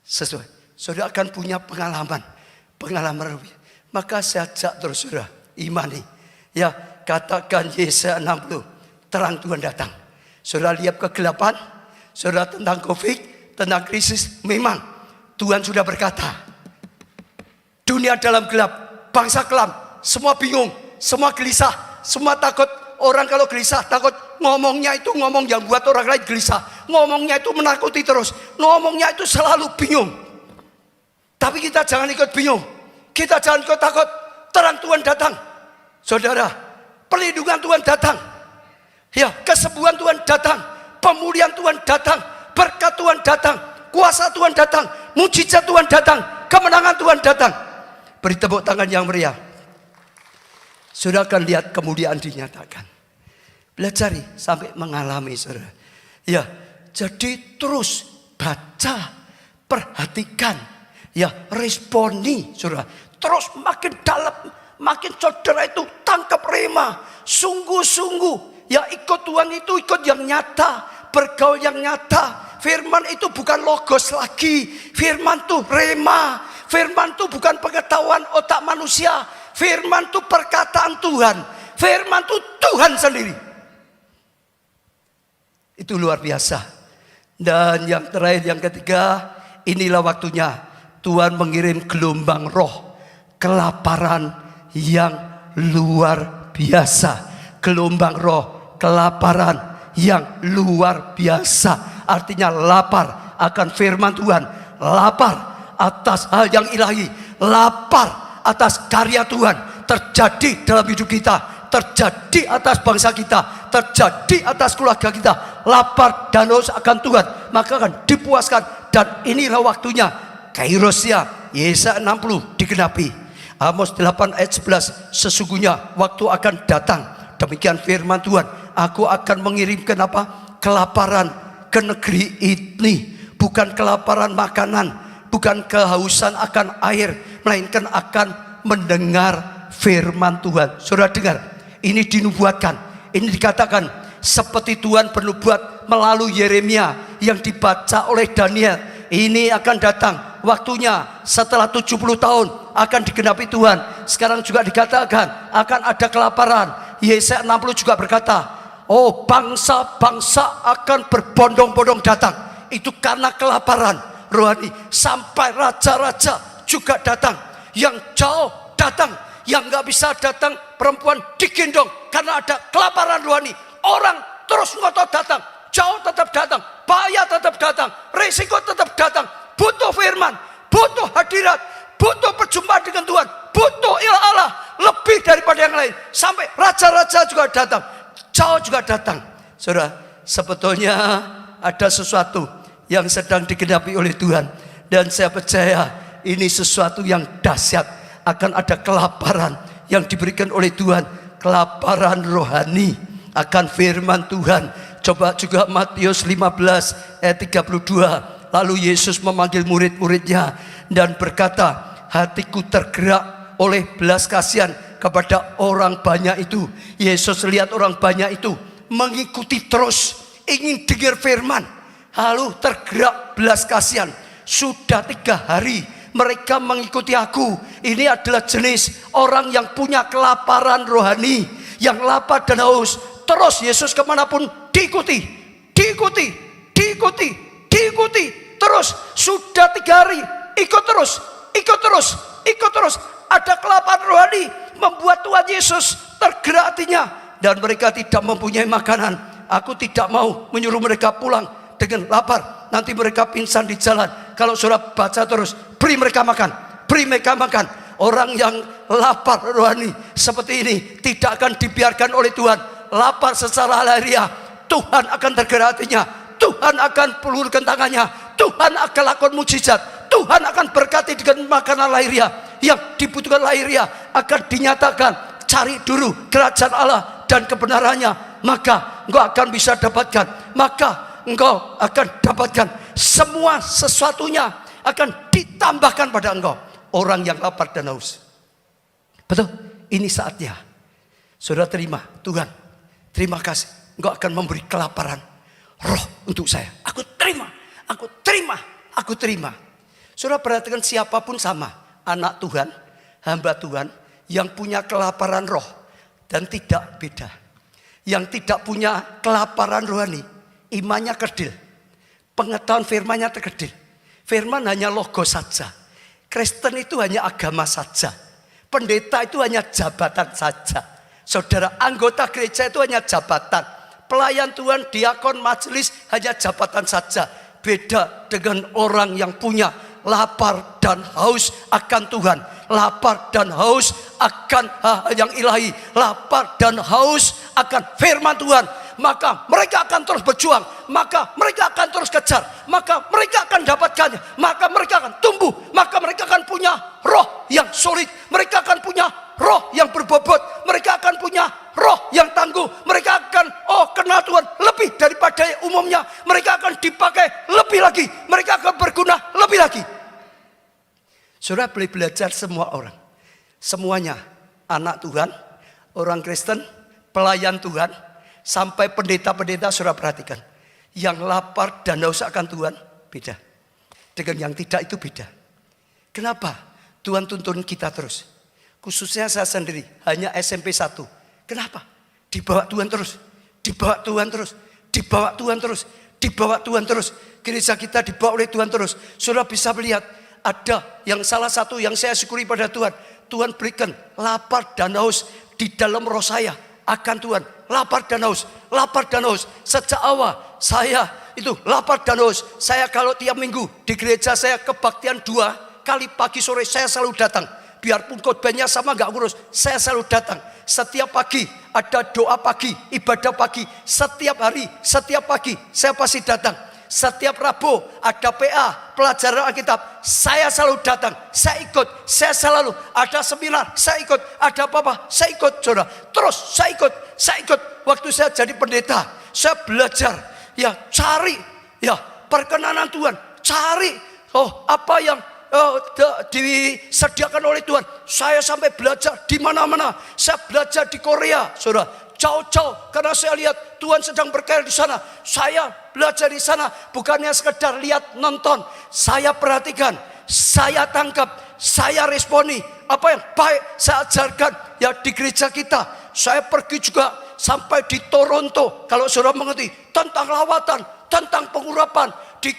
Sesuai. Saudara akan punya pengalaman. Pengalaman lebih. Maka saya ajak terus saudara imani. Ya, katakan Yesaya 60. Terang Tuhan datang. Saudara lihat kegelapan. Saudara tentang COVID, tentang krisis. Memang Tuhan sudah berkata. Dunia dalam gelap. Bangsa kelam. Semua bingung. Semua gelisah. Semua takut. Orang kalau gelisah takut. Ngomongnya itu ngomong yang buat orang lain gelisah. Ngomongnya itu menakuti terus. Ngomongnya itu selalu bingung. Tapi kita jangan ikut bingung. Kita jangan ikut takut. Terang Tuhan datang. Saudara, perlindungan Tuhan datang. Ya, kesembuhan Tuhan datang. Pemulihan Tuhan datang. Berkat Tuhan datang. Kuasa Tuhan datang. Mujizat Tuhan datang. Kemenangan Tuhan datang. Beri tepuk tangan yang meriah. Saudara akan lihat kemuliaan dinyatakan. Belajari sampai mengalami saudara. Ya, jadi terus baca, perhatikan, ya responi saudara. Terus makin dalam, makin saudara itu tangkap rema. Sungguh-sungguh, ya ikut Tuhan itu ikut yang nyata, bergaul yang nyata. Firman itu bukan logos lagi. Firman itu rema. Firman itu bukan pengetahuan otak manusia. Firman itu perkataan Tuhan. Firman itu Tuhan sendiri. Itu luar biasa. Dan yang terakhir, yang ketiga, inilah waktunya Tuhan mengirim gelombang roh, kelaparan yang luar biasa. Gelombang roh, kelaparan yang luar biasa. Artinya lapar akan firman Tuhan, lapar atas hal yang ilahi, lapar atas karya Tuhan terjadi dalam hidup kita, terjadi atas bangsa kita, terjadi atas keluarga kita. Lapar dan haus akan Tuhan, maka akan dipuaskan. Dan inilah waktunya Kairosnya Yesaya 60 digenapi. Amos 8 ayat 11, sesungguhnya waktu akan datang, demikian firman Tuhan, aku akan mengirimkan apa? Kelaparan ke negeri ini. Bukan kelaparan makanan, bukan kehausan akan air, melainkan akan mendengar firman Tuhan. Saudara dengar, ini dinubuatkan, ini dikatakan seperti Tuhan bernubuat melalui Yeremia yang dibaca oleh Daniel. Ini akan datang waktunya setelah 70 tahun akan digenapi Tuhan. Sekarang juga dikatakan akan ada kelaparan. Yesaya 60 juga berkata, oh bangsa-bangsa akan berbondong-bondong datang. Itu karena kelaparan rohani. Sampai raja-raja juga datang. Yang jauh datang. Yang gak bisa datang perempuan digendong karena ada kelaparan rohani. Orang terus ngotot datang. Jauh tetap datang. Bahaya tetap datang. Risiko tetap datang. Butuh firman. Butuh hadirat. Butuh perjumpaan dengan Tuhan. Butuh ilah Allah. Lebih daripada yang lain. Sampai raja-raja juga datang. Jauh juga datang. Saudara, sebetulnya ada sesuatu yang sedang digenapi oleh Tuhan. Dan saya percaya ini sesuatu yang dahsyat. Akan ada kelaparan yang diberikan oleh Tuhan. Kelaparan rohani akan firman Tuhan. Coba juga Matius 15 ayat 32. Lalu Yesus memanggil murid-muridnya dan berkata, hatiku tergerak oleh belas kasihan kepada orang banyak itu. Yesus lihat orang banyak itu mengikuti terus, ingin dengar firman. Lalu tergerak belas kasihan. Sudah 3 hari mereka mengikuti aku. Ini adalah jenis orang yang punya kelaparan rohani, yang lapar dan haus. Terus Yesus kemanapun diikuti, diikuti, diikuti, diikuti. Terus sudah 3 hari ikut terus, ikut terus, ikut terus. Ada kelaparan rohani membuat Tuhan Yesus tergerak hatinya. Dan mereka tidak mempunyai makanan. Aku tidak mau menyuruh mereka pulang dengan lapar. Nanti mereka pingsan di jalan. Kalau saudara baca terus, beri mereka makan, beri mereka makan. Orang yang lapar rohani seperti ini tidak akan dibiarkan oleh Tuhan lapar secara lahiriah. Tuhan akan tergerak hatinya, Tuhan akan pulurkan tangannya, Tuhan akan lakukan mujizat, Tuhan akan berkati dengan makanan lahiriah. Yang dibutuhkan lahiriah akan dinyatakan. Cari dulu kerajaan Allah dan kebenarannya, maka engkau akan bisa dapatkan. Maka engkau akan dapatkan semua sesuatunya akan ditambahkan pada engkau. Orang yang lapar dan haus. Betul? Ini saatnya. Saudara terima, Tuhan, terima kasih. Engkau akan memberi kelaparan roh untuk saya. Aku terima, aku terima, aku terima. Saudara perhatikan, siapapun sama. Anak Tuhan, hamba Tuhan yang punya kelaparan roh dan tidak beda. Yang tidak punya kelaparan rohani, imannya kerdil. Pengetahuan firmannya terkerdil. Firman hanya logo saja. Kristen itu hanya agama saja. Pendeta itu hanya jabatan saja. Saudara, anggota gereja itu hanya jabatan. Pelayan Tuhan, diakon, majelis hanya jabatan saja. Beda dengan orang yang punya lapar dan haus akan Tuhan. Lapar dan haus akan yang ilahi. Lapar dan haus akan firman Tuhan. Maka mereka akan terus berjuang, maka mereka akan terus kejar, maka mereka akan dapatkannya, maka mereka akan tumbuh, maka mereka akan punya roh yang solid, mereka akan punya roh yang berbobot, mereka akan punya roh yang tangguh, mereka akan kenal Tuhan lebih daripada umumnya, mereka akan dipakai lebih lagi, mereka akan berguna lebih lagi. Saudara boleh belajar semua orang, semuanya anak Tuhan, orang Kristen, pelayan Tuhan, sampai pendeta-pendeta. Saudara perhatikan, yang lapar dan haus akan Tuhan beda dengan yang tidak, itu beda. Kenapa Tuhan tuntun kita terus? Khususnya saya sendiri hanya SMP 1. Kenapa? Dibawa Tuhan terus, dibawa Tuhan terus, dibawa Tuhan terus, dibawa Tuhan terus. Gereja kita dibawa oleh Tuhan terus. Saudara bisa melihat ada yang salah satu yang saya syukuri pada Tuhan. Tuhan berikan lapar dan haus di dalam roh saya akan Tuhan. Lapar dan haus, lapar dan haus. Sejak awal saya itu lapar dan haus. Saya kalau tiap minggu di gereja saya kebaktian 2 kali pagi sore saya selalu datang. Biarpun khotbahnya sama gak kurus, saya selalu datang. Setiap pagi ada doa pagi, ibadah pagi. Setiap hari, setiap pagi saya pasti datang. Setiap Rabu ada PA, pelajaran Alkitab, saya selalu datang, saya ikut, saya selalu ada seminar, saya ikut, ada apa-apa, saya ikut, saudara. Terus saya ikut. Waktu saya jadi pendeta, saya belajar, ya cari, ya perkenanan Tuhan, cari, apa yang disediakan oleh Tuhan. Saya sampai belajar di mana-mana, saya belajar di Korea, saudara. Jauh-jauh karena saya lihat Tuhan sedang berkarya di sana. Saya belajar di sana bukannya sekedar lihat nonton. Saya perhatikan, saya tangkap, saya responi. Apa yang baik saya ajarkan ya di gereja kita. Saya pergi juga sampai di Toronto, kalau saudara mengerti, tentang lawatan, tentang pengurapan. Di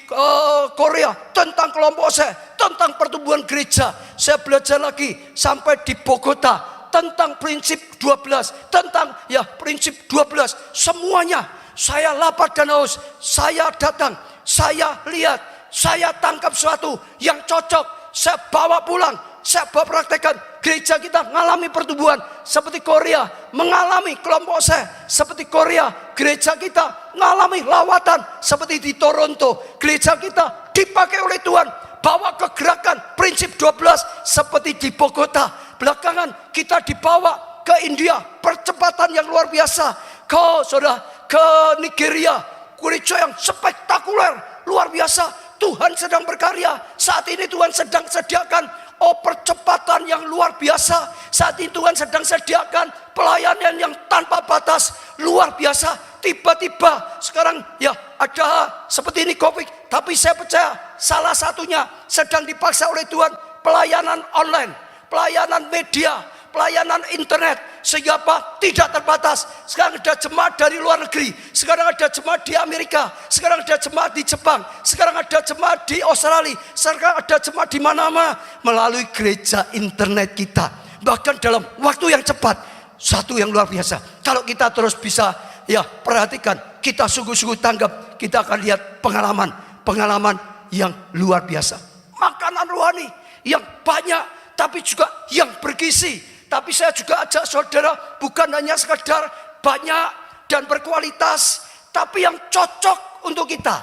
Korea tentang kelompok saya, tentang pertumbuhan gereja. Saya belajar lagi sampai di Bogota tentang prinsip 12, tentang ya prinsip 12. Semuanya saya lapar dan haus. Saya datang, saya lihat, saya tangkap sesuatu yang cocok, saya bawa pulang, saya bawa praktekkan. Gereja kita mengalami pertumbuhan seperti Korea mengalami kelompok saya, seperti Korea gereja kita mengalami lawatan seperti di Toronto. Gereja kita dipakai oleh Tuhan bawa ke gerakan prinsip 12 seperti di Bogota. Belakangan kita dibawa ke India, percepatan yang luar biasa. Ke Nigeria, gereja yang spektakuler, luar biasa. Tuhan sedang berkarya. Saat ini Tuhan sedang sediakan percepatan yang luar biasa. Saat ini Tuhan sedang sediakan pelayanan yang tanpa batas, luar biasa. Tiba-tiba sekarang ya ada seperti ini COVID. Tapi saya percaya salah satunya sedang dipaksa oleh Tuhan, pelayanan online, pelayanan media, pelayanan internet, sehingga apa? Tidak terbatas. Sekarang ada jemaat dari luar negeri, sekarang ada jemaat di Amerika, sekarang ada jemaat di Jepang, sekarang ada jemaat di Australia, sekarang ada jemaat di mana-mana melalui gereja internet kita. Bahkan dalam waktu yang cepat, satu yang luar biasa. Kalau kita terus bisa ya perhatikan, kita sungguh-sungguh tanggap, kita akan lihat pengalaman yang luar biasa. Makanan rohani yang banyak, tapi juga yang bergizi. Tapi saya juga ajak saudara bukan hanya sekedar banyak dan berkualitas, tapi yang cocok untuk kita.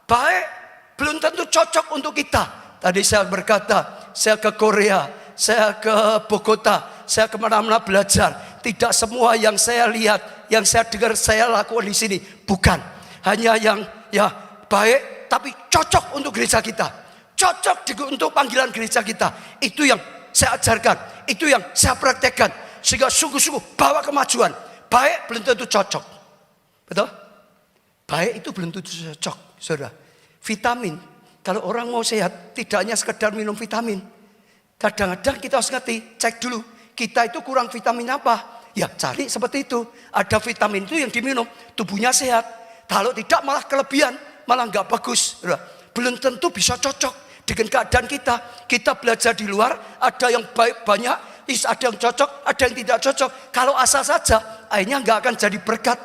Baik belum tentu cocok untuk kita. Tadi saya berkata, saya ke Korea, saya ke Bogota, saya kemana-mana belajar. Tidak semua yang saya lihat, yang saya dengar, saya lakukan di sini. Bukan. Hanya yang baik, tapi cocok untuk gereja kita. Cocok untuk panggilan gereja kita. Itu yang saya ajarkan. Itu yang saya praktekkan. Sehingga sungguh-sungguh bawa kemajuan. Baik belum tentu cocok. Betul? Baik itu belum tentu cocok, saudara. Vitamin. Kalau orang mau sehat, tidak hanya sekedar minum vitamin. Kadang-kadang kita harus ngerti, cek dulu. Kita itu kurang vitamin apa? Ya cari seperti itu. Ada vitamin itu yang diminum, tubuhnya sehat. Kalau tidak malah kelebihan, malah nggak bagus. Belum tentu bisa cocok dengan keadaan kita. Kita belajar di luar, ada yang baik banyak, ada yang cocok, ada yang tidak cocok. Kalau asal saja, akhirnya nggak akan jadi berkat.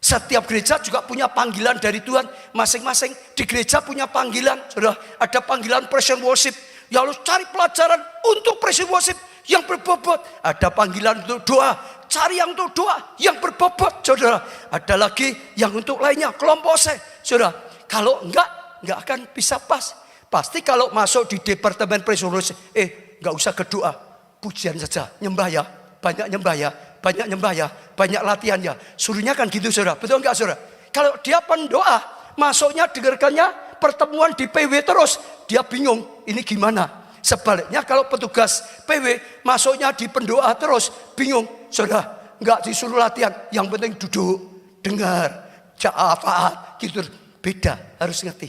Setiap gereja juga punya panggilan dari Tuhan. Masing-masing di gereja punya panggilan. Sudah ada panggilan praise and worship. Ya harus cari pelajaran untuk praise and worship yang berbobot. Ada panggilan untuk doa. Cari yang untuk doa yang berbobot, saudara. Ada lagi yang untuk lainnya, kelompok saya. Saudara, kalau enggak akan bisa pas. Pasti kalau masuk di departemen praise and worship, enggak usah ke doa. Pujian saja, nyembah ya. Banyak nyembah ya. Banyak nyembah ya, banyak latihan ya. Suruhnya kan gitu, saudara. Betul enggak, saudara? Kalau dia pendoa, masuknya dengarkannya pertemuan di PW terus, dia bingung, ini gimana? Sebaliknya kalau petugas PW masuknya di pendoa terus, bingung, saudara. Enggak disuruh latihan, yang penting duduk, dengar, syafaat, gitu. Beda, harus ngerti.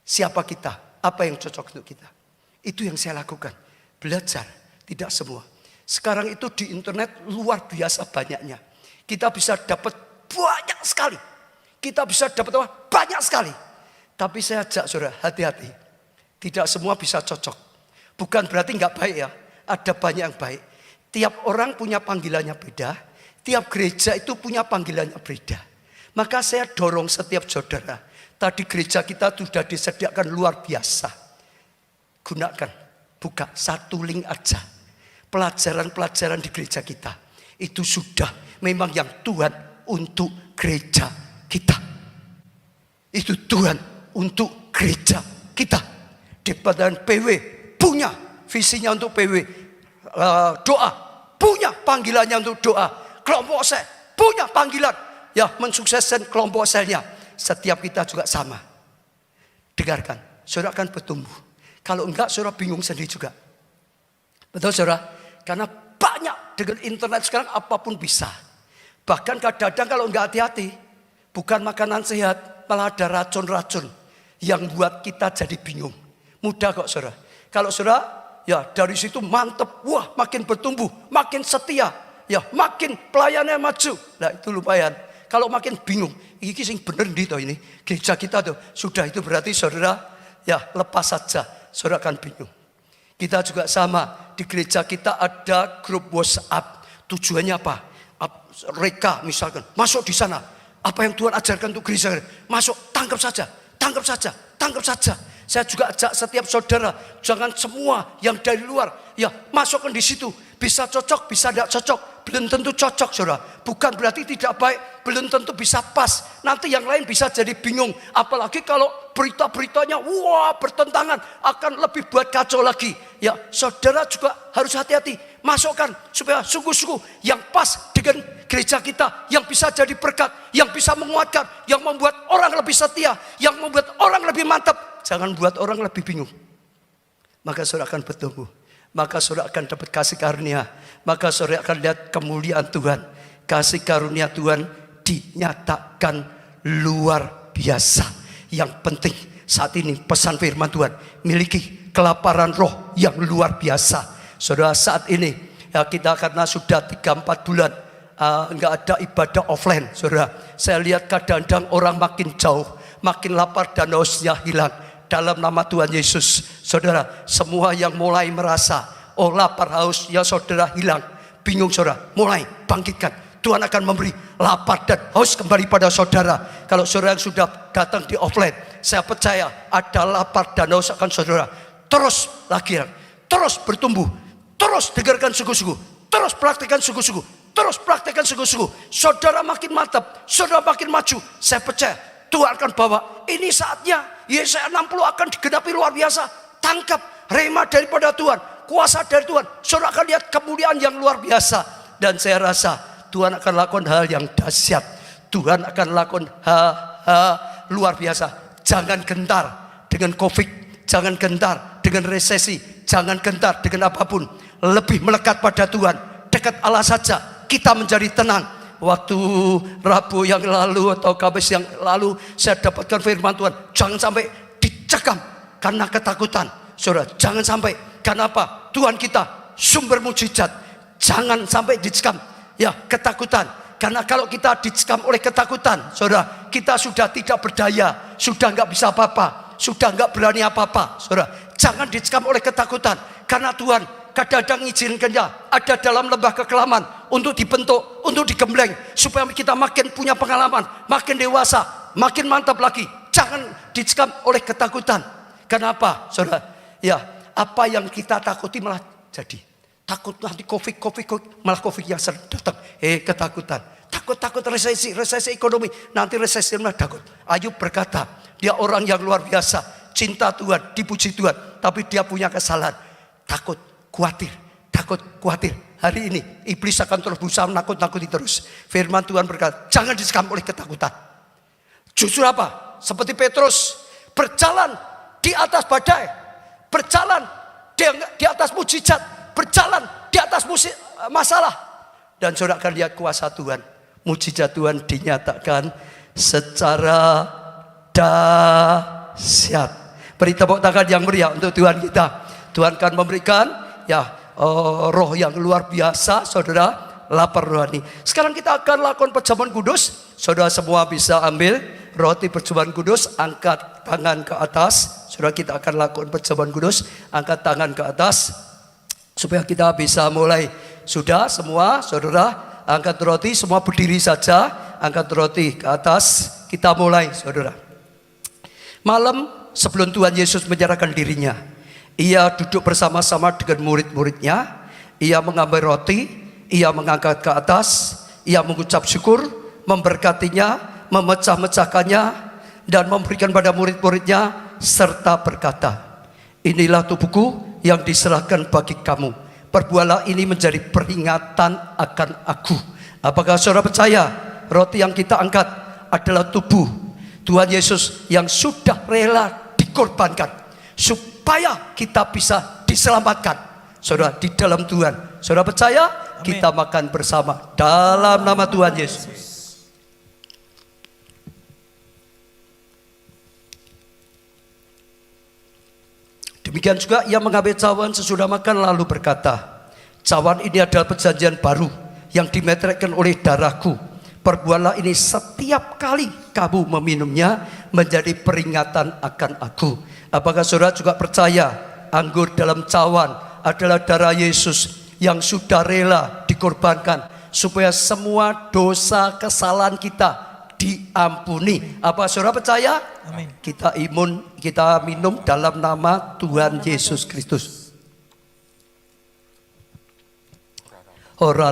Siapa kita, apa yang cocok untuk kita. Itu yang saya lakukan. Belajar, tidak semua. Sekarang itu di internet luar biasa banyaknya. Kita bisa dapat banyak sekali. Kita bisa dapat banyak sekali. Tapi saya ajak saudara, hati-hati. Tidak semua bisa cocok. Bukan berarti nggak baik ya. Ada banyak yang baik. Tiap orang punya panggilannya beda. Tiap gereja itu punya panggilannya beda. Maka saya dorong setiap saudara. Tadi gereja kita sudah disediakan luar biasa. Gunakan, buka satu link aja. Pelajaran-pelajaran di gereja kita itu sudah memang yang Tuhan untuk gereja kita. Itu Tuhan untuk gereja kita. Departemen PW punya visinya untuk PW, doa punya panggilannya untuk doa. Kelompok sel punya panggilan ya mensukseskan kelompok selnya. Setiap kita juga sama. Dengarkan, saudara akan bertumbuh. Kalau enggak, saudara bingung sendiri juga. Betul, saudara? Karena banyak dengan internet sekarang apapun bisa. Bahkan kadang-kadang kalau enggak hati-hati, bukan makanan sehat, malah ada racun-racun yang buat kita jadi bingung. Mudah kok, saudara. Kalau saudara, ya dari situ mantep, wah makin bertumbuh, makin setia, ya makin pelayannya maju. Nah itu lumayan. Kalau makin bingung, ini sing bener nih toh ini gereja kita tuh sudah, itu berarti saudara ya lepas saja, saudara akan bingung. Kita juga sama, di gereja kita ada grup WhatsApp. Tujuannya apa? Reka misalkan, masuk di sana. Apa yang Tuhan ajarkan untuk gereja, masuk, tangkap saja, tangkap saja, tangkap saja. Saya juga ajak setiap saudara, jangan semua yang dari luar, ya masukkan di situ. Bisa cocok, bisa tidak cocok. Belum tentu cocok, saudara. Bukan berarti tidak baik, belum tentu bisa pas. Nanti yang lain bisa jadi bingung. Apalagi kalau berita-beritanya, wah bertentangan, akan lebih buat kacau lagi. Ya, saudara juga harus hati-hati. Masukkan supaya sungguh-sungguh yang pas dengan gereja kita, yang bisa jadi berkat, yang bisa menguatkan, yang membuat orang lebih setia, yang membuat orang lebih mantap. Jangan buat orang lebih bingung. Maka saudara akan bertumbuh. Maka saudara akan dapat kasih karunia. Maka saudara akan lihat kemuliaan Tuhan. Kasih karunia Tuhan dinyatakan luar biasa. Yang penting saat ini pesan firman Tuhan, miliki kelaparan roh yang luar biasa. Saudara, saat ini ya kita karena sudah 3-4 bulan enggak ada ibadah offline. Saudara, saya lihat kadang-kadang orang makin jauh, makin lapar dan hausnya hilang. Dalam nama Tuhan Yesus, saudara, semua yang mulai merasa lapar haus ya saudara hilang, bingung saudara, mulai bangkitkan. Tuhan akan memberi lapar dan haus kembali pada saudara. Kalau saudara yang sudah datang di offline, saya percaya ada lapar dan haus akan saudara. terus lagi, terus bertumbuh, terus dengarkan sungguh-sungguh, terus praktekkan sungguh-sungguh, terus praktekkan sungguh-sungguh. Saudara makin mantap, saudara makin maju. Saya percaya Tuhan akan bawa. Ini saatnya Yesaya 60 akan digenapi luar biasa. Tangkap rema daripada Tuhan, kuasa dari Tuhan. Saudara akan lihat kemuliaan yang luar biasa. Dan saya rasa Tuhan akan lakukan hal yang dahsyat. Tuhan akan lakukan hal luar biasa. Jangan gentar dengan COVID, jangan gentar dengan resesi, jangan gentar dengan apapun. Lebih melekat pada Tuhan, dekat Allah saja, kita menjadi tenang. Waktu Rabu yang lalu atau Kamis yang lalu, saya dapatkan firman Tuhan, jangan sampai dicekam karena ketakutan. Saudara, jangan sampai. Karena apa? Tuhan kita sumber mujizat. Jangan sampai dicekam ya ketakutan. Karena kalau kita dicekam oleh ketakutan, saudara, kita sudah tidak berdaya, sudah nggak bisa apa-apa, sudah nggak berani apa-apa. Saudara, jangan dicekam oleh ketakutan. Karena Tuhan kadang-kadang izinkannya ada dalam lembah kekelaman untuk dibentuk, untuk digembleng, supaya kita makin punya pengalaman, makin dewasa, makin mantap lagi. Jangan dicekam oleh ketakutan. Kenapa, saudara? Ya, apa yang kita takuti malah jadi. Takut nanti COVID, malah COVID yang sering datang. Ketakutan. Takut resesi ekonomi. Nanti resesi malah takut. Ayub berkata, dia orang yang luar biasa. Cinta Tuhan, dipuji Tuhan. Tapi dia punya kesalahan. Takut, khawatir. Hari ini iblis akan terus berusaha menakut-nakuti terus. Firman Tuhan berkata, jangan disekam oleh ketakutan. Justru apa? Seperti Petrus berjalan di atas badai, berjalan di atas mujizat, berjalan di atas masalah. Dan saudara akan lihat kuasa Tuhan, mujizat Tuhan dinyatakan secara dahsyat. Beri tepuk tangan yang meriah untuk Tuhan kita. Tuhan akan memberikan roh yang luar biasa, saudara, lapar rohani. Sekarang kita akan lakukan perjamuan kudus. Saudara semua bisa ambil roti perjamuan kudus, angkat tangan ke atas. Saudara, kita akan lakukan perjamuan kudus, angkat tangan ke atas supaya kita bisa mulai. Sudah semua, saudara, angkat roti, semua berdiri saja, angkat roti ke atas, kita mulai, saudara. Malam sebelum Tuhan Yesus menyerahkan dirinya, ia duduk bersama-sama dengan murid-muridnya. Ia mengambil roti, ia mengangkat ke atas, ia mengucap syukur, memberkatinya, memecah-mecahkannya, dan memberikan pada murid-muridnya, serta berkata, inilah tubuhku yang diserahkan bagi kamu. Perbuatlah ini menjadi peringatan akan aku. Apakah saudara percaya roti yang kita angkat adalah tubuh Tuhan Yesus yang sudah rela dikorbankan supaya kita bisa diselamatkan, saudara, di dalam Tuhan. Saudara percaya? Amin. Kita makan bersama dalam nama Tuhan Yesus. Demikian juga ia mengambil cawan sesudah makan lalu berkata, cawan ini adalah perjanjian baru yang dimeteraikan oleh darahku. Perbuatlah ini setiap kali kamu meminumnya menjadi peringatan akan aku. Apakah saudara juga percaya anggur dalam cawan adalah darah Yesus yang sudah rela dikorbankan supaya semua dosa kesalahan kita diampuni? Apa saudara percaya? Amin. Kita minum dalam nama Tuhan Yesus Kristus. Sembah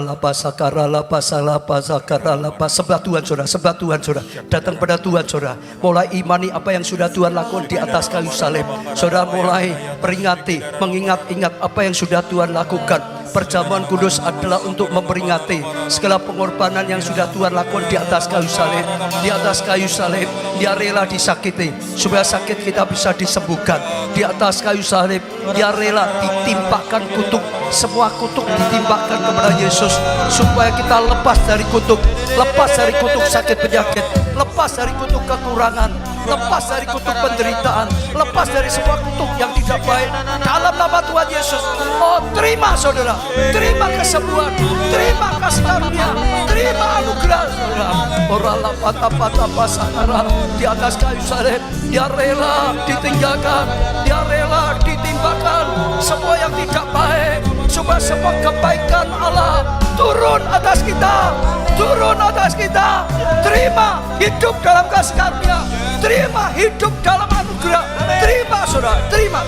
Tuhan saudara, datang pada Tuhan saudara. Mulai imani apa yang sudah Tuhan lakukan di atas kayu salib. Saudara mulai peringati, mengingat-ingat apa yang sudah Tuhan lakukan. Perjamuan kudus adalah untuk memperingati segala pengorbanan yang sudah Tuhan lakukan di atas kayu salib. Di atas kayu salib dia rela disakiti supaya sakit kita bisa disembuhkan. Di atas kayu salib dia rela ditimpakan kutuk. Semua kutuk ditimpakan kepada Yesus supaya kita lepas dari kutuk, lepas dari kutuk sakit penyakit, lepas dari kutuk kekurangan, lepas dari kutuk penderitaan, lepas dari semua kutuk yang tidak baik dalam nama Tuhan Yesus. Oh, terima saudara, terima kesembuhan, terima kasih karunia, terima anugerah saudara. Oralah patah-patah pasangara di atas kayu salib, dia rela ditinggalkan, dia rela ditimpakan semua yang tidak baik supaya semua kebaikan Allah turun atas kita, turun atas kita. Terima hidup dalam kasih karunia, terima hidup dalam anugerah. anugerah. Terima saudara, terima.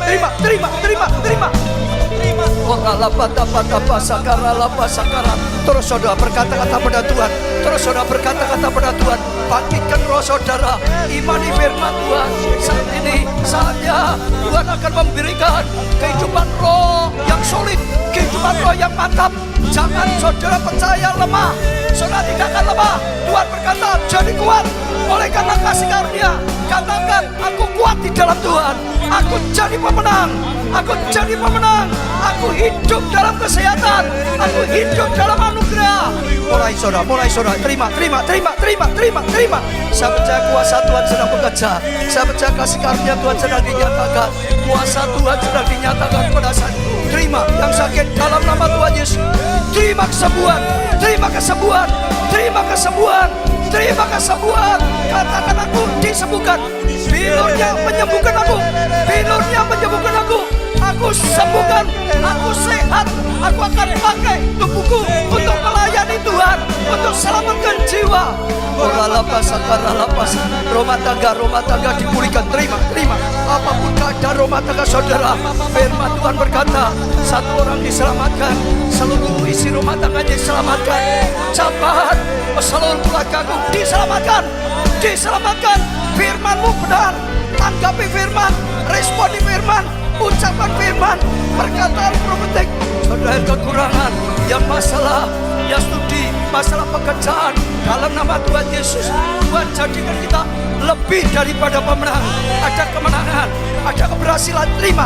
Terus saudara berkata-kata pada Tuhan. Bangkitkan roh saudara, imani firman Tuhan. Saat ini saatnya Tuhan akan memberikan kehidupan roh yang solid, kehidupan roh yang mantap. Jangan saudara percaya lemah. Saudara tidak akan lemah. Tuhan berkata, jadi kuat oleh karena kasih karunia. Katakan, aku kuat di dalam Tuhan. Aku jadi pemenang. Aku hidup dalam kesehatan. Aku hidup dalam anugerah. Mulai saudara, terima. Saya percaya kuasa Tuhan sedang bekerja. Saya percaya kasih karunia Tuhan sedang dinyatakan. Kuasa Tuhan sedang dinyatakan pada saya. Terima yang sakit dalam nama Tuhan Yesus. Terima kesembuhan. Katakan, aku disembuhkan. Bilurnya menyembuhkan aku. Aku sembuhkan. Aku sehat. Aku akan pakai tubuhku untuk melayani Tuhan, untuk selamatkan jiwa. Rumah tangga dipulihkan. Terima. Apapun keadaan rumah tangga saudara, firman Tuhan berkata, satu orang diselamatkan, seluruh isi rumah tangganya diselamatkan. Cabahan seluruh keluargaku diselamatkan. Firman-Mu benar. Tanggapi firman, responi firman, ucapan firman, perkataan profetik. Saudara yang kekurangan, yang masalah, yang studi, masalah pekerjaan, dalam nama Tuhan Yesus, Tuhan jadikan kita lebih daripada pemenang. Ada kemenangan, ada keberhasilan. Terima.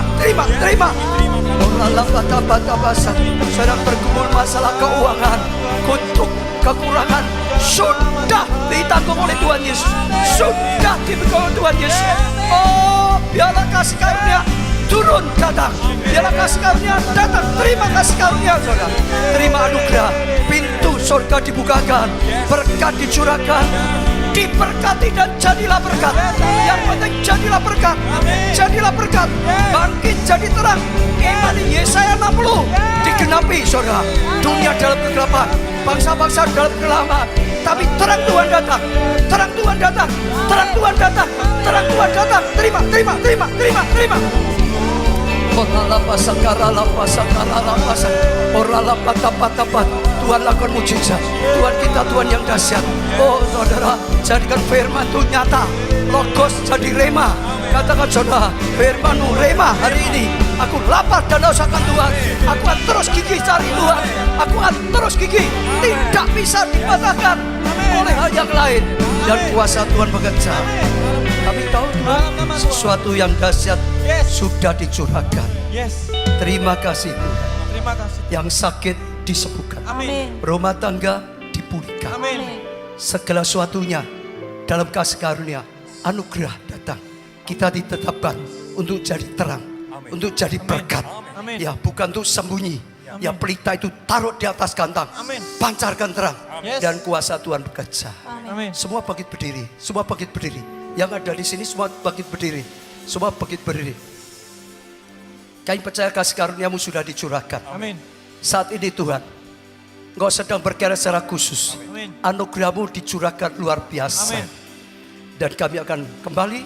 Sedang bergumul masalah keuangan, kutuk, kekurangan, sudah ditanggung oleh Tuhan Yesus. Oh, biarlah kasih karunia turun datang. Terima kasih karunia saudara. Terima anugerah. Pintu surga dibukakan, berkat dicurahkan, diberkati dan jadilah berkat. Yang penting jadilah berkat. Bangkit jadi terang. Imani Yesaya 60 digenapi saudara. Dunia dalam kegelapan, bangsa-bangsa dalam kegelapan, tapi terang Tuhan datang. Terima. Tuhan lakukan mujizat. Tuhan kita Tuhan yang dahsyat. Oh saudara, jadikan firman itu nyata. Logos jadi rema. Katakan saudara, firman-Mu rema hari ini. Aku lapar dan haus akan Tuhan. Aku akan terus gigih cari Tuhan. Tidak bisa dipatahkan oleh hal yang lain. Dan kuasa Tuhan bekerja. Kami tahu Tuhan, sesuatu yang dahsyat sudah dicurahkan. Terima kasih Tuhan. Yang sakit disembuhkan. Rumah tangga dipulihkan. Segala sesuatunya dalam kasih karunia, anugerah datang. Kita ditetapkan untuk jadi terang, untuk jadi berkat. Ya, bukan untuk sembunyi. Ya, pelita itu taruh di atas kantang. Pancarkan terang. Dan kuasa Tuhan bekerja. Semua bangkit berdiri. Yang ada di sini semua bangkit berdiri. Kami percaya kasih karunia-Mu sudah dicurahkan. Saat ini Tuhan, Engkau sedang berkarya secara khusus. Anugerah-Mu dicurahkan luar biasa. Dan kami akan kembali.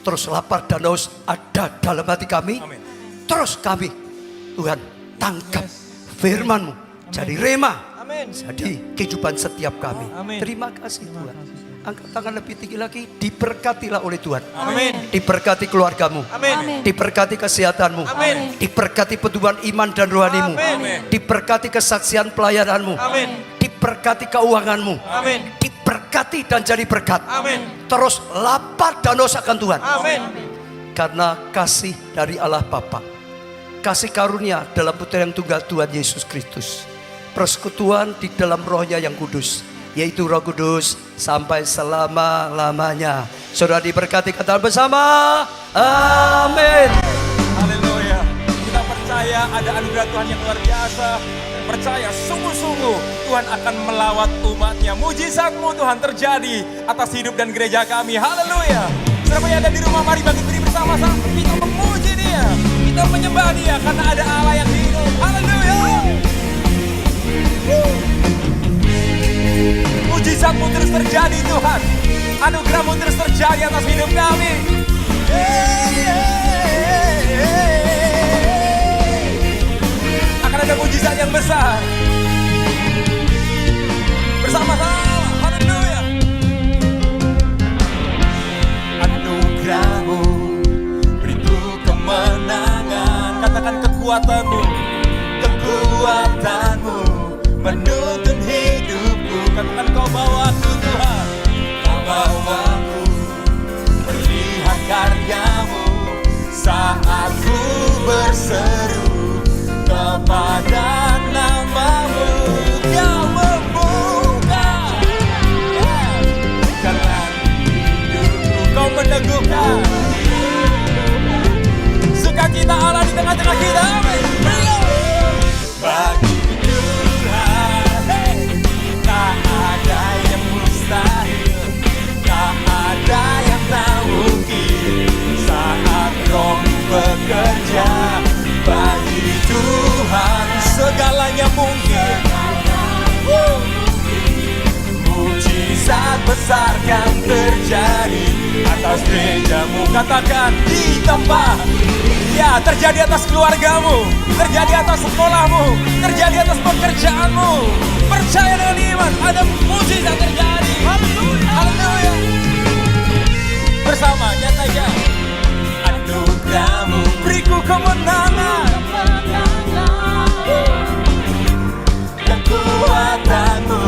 Terus lapar dan haus ada dalam hati kami. Terus kami, Tuhan, tangkap firman-Mu. Jadi rema. Jadi kehidupan setiap kami. Terima kasih Tuhan. Angkat tangan lebih tinggi lagi. Diberkatilah oleh Tuhan. Diberkati keluargamu. Diberkati kesehatanmu. Diberkati pertumbuhan iman dan rohanimu. Diberkati kesaksian pelayananmu. Diberkati keuanganmu. Diberkati dan jadi berkat. Terus lapar dan haus akan Tuhan. Karena kasih dari Allah Bapa, kasih karunia dalam putra yang tunggal Tuhan Yesus Kristus, persekutuan di dalam rohnya yang kudus, yaitu Roh Kudus sampai selama-lamanya. Saudara diberkati, kata bersama, amin. Haleluya. Kita percaya ada anugerah Tuhan yang luar biasa. Percaya sungguh-sungguh Tuhan akan melawat umatnya. Mujizat-Mu Tuhan terjadi atas hidup dan gereja kami. Haleluya. Saudara yang ada di rumah, mari bangkit berdiri bersama-sama. Kita memuji Dia, kita menyembah Dia karena ada Allah yang hidup. Haleluya. Mujizat-Mu terus terjadi Tuhan. Anugerah-Mu terus terjadi atas hidup kami. mujizat yang besar. Bersama-sama, haleluya. Anugerahmu beriku kemenangan. Katakan kekuatanmu, kekuatanmu menuntun hidupku. Katakan kau bawa aku Tuhan, kau bawa aku melihat karyamu. Saat ku berseru kepada namamu, kau membuka jalan hidupku, kau meneguhkan sukacita Allah di tengah-tengah kita. Bagi Tuhan tak ada yang mustahil, tak ada yang tak mungkin. Saat Roh bekerja, bagi Tuhan segalanya mungkin. Mujizat besar kan terjadi atas gerejamu. Katakan di tempat. Ya, terjadi atas keluargamu, terjadi atas sekolahmu, terjadi atas pekerjaanmu. Percaya dengan iman, ada mujizat terjadi. Haleluya, haleluya. Bersama nyatakan, anugerahmu beriku kemenangan, kekuatanmu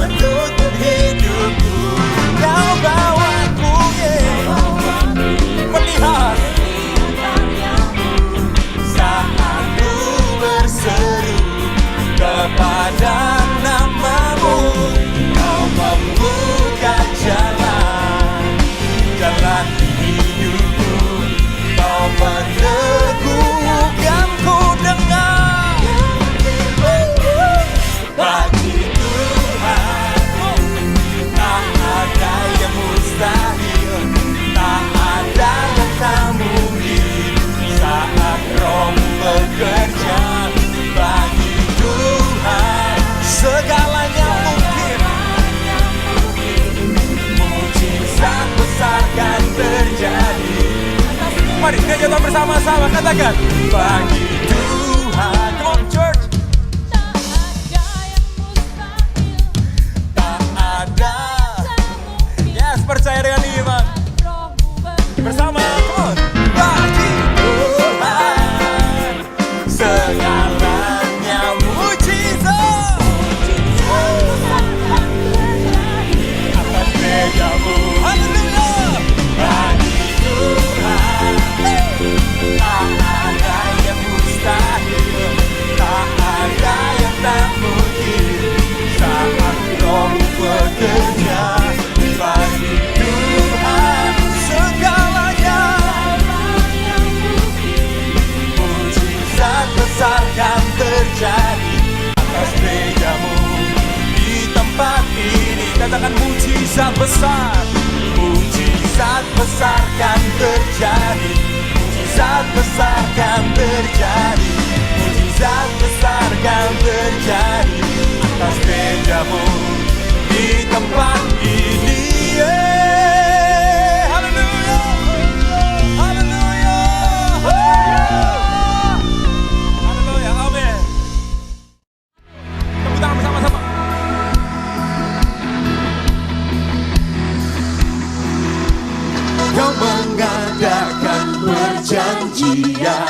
menuntun hidupku. Kau bawaku melihat saat ku berseru kepada namamu. Kau membuka jalan hidupku. Kau meneguhkanku dengan bagi Tuhan tak ada yang mustahil, tak ada yang tak mungkin. Saat Roh bekerja, bagi Tuhan segalanya mungkin. Mujizat besar kan terjadi. Mari kita coba bersama-sama katakan, bagi Tuhan. Come on church. Tak ada. Yes, percaya dengan iman. Bersama, come on. Bagi Tuhan segalanya mujizat atas gerejamu. Haleluya. Bagi Tuhan tak ada yang mustahil, tak ada yang tak mungkin. Saat Roh bekerja, bagi Tuhan segalanya mujizat besar kan terjadi atas gerejamu. Di tempat ini katakan mujizat besar, mujizat besar kan terjadi. Mujizat besar kan terjadi, mujizat besar kan terjadi atas gerejamu di tempat ini. Haleluya, haleluya, haleluya, amin. Tepuk tangan bersama-sama. Kau mengadakan perjanjian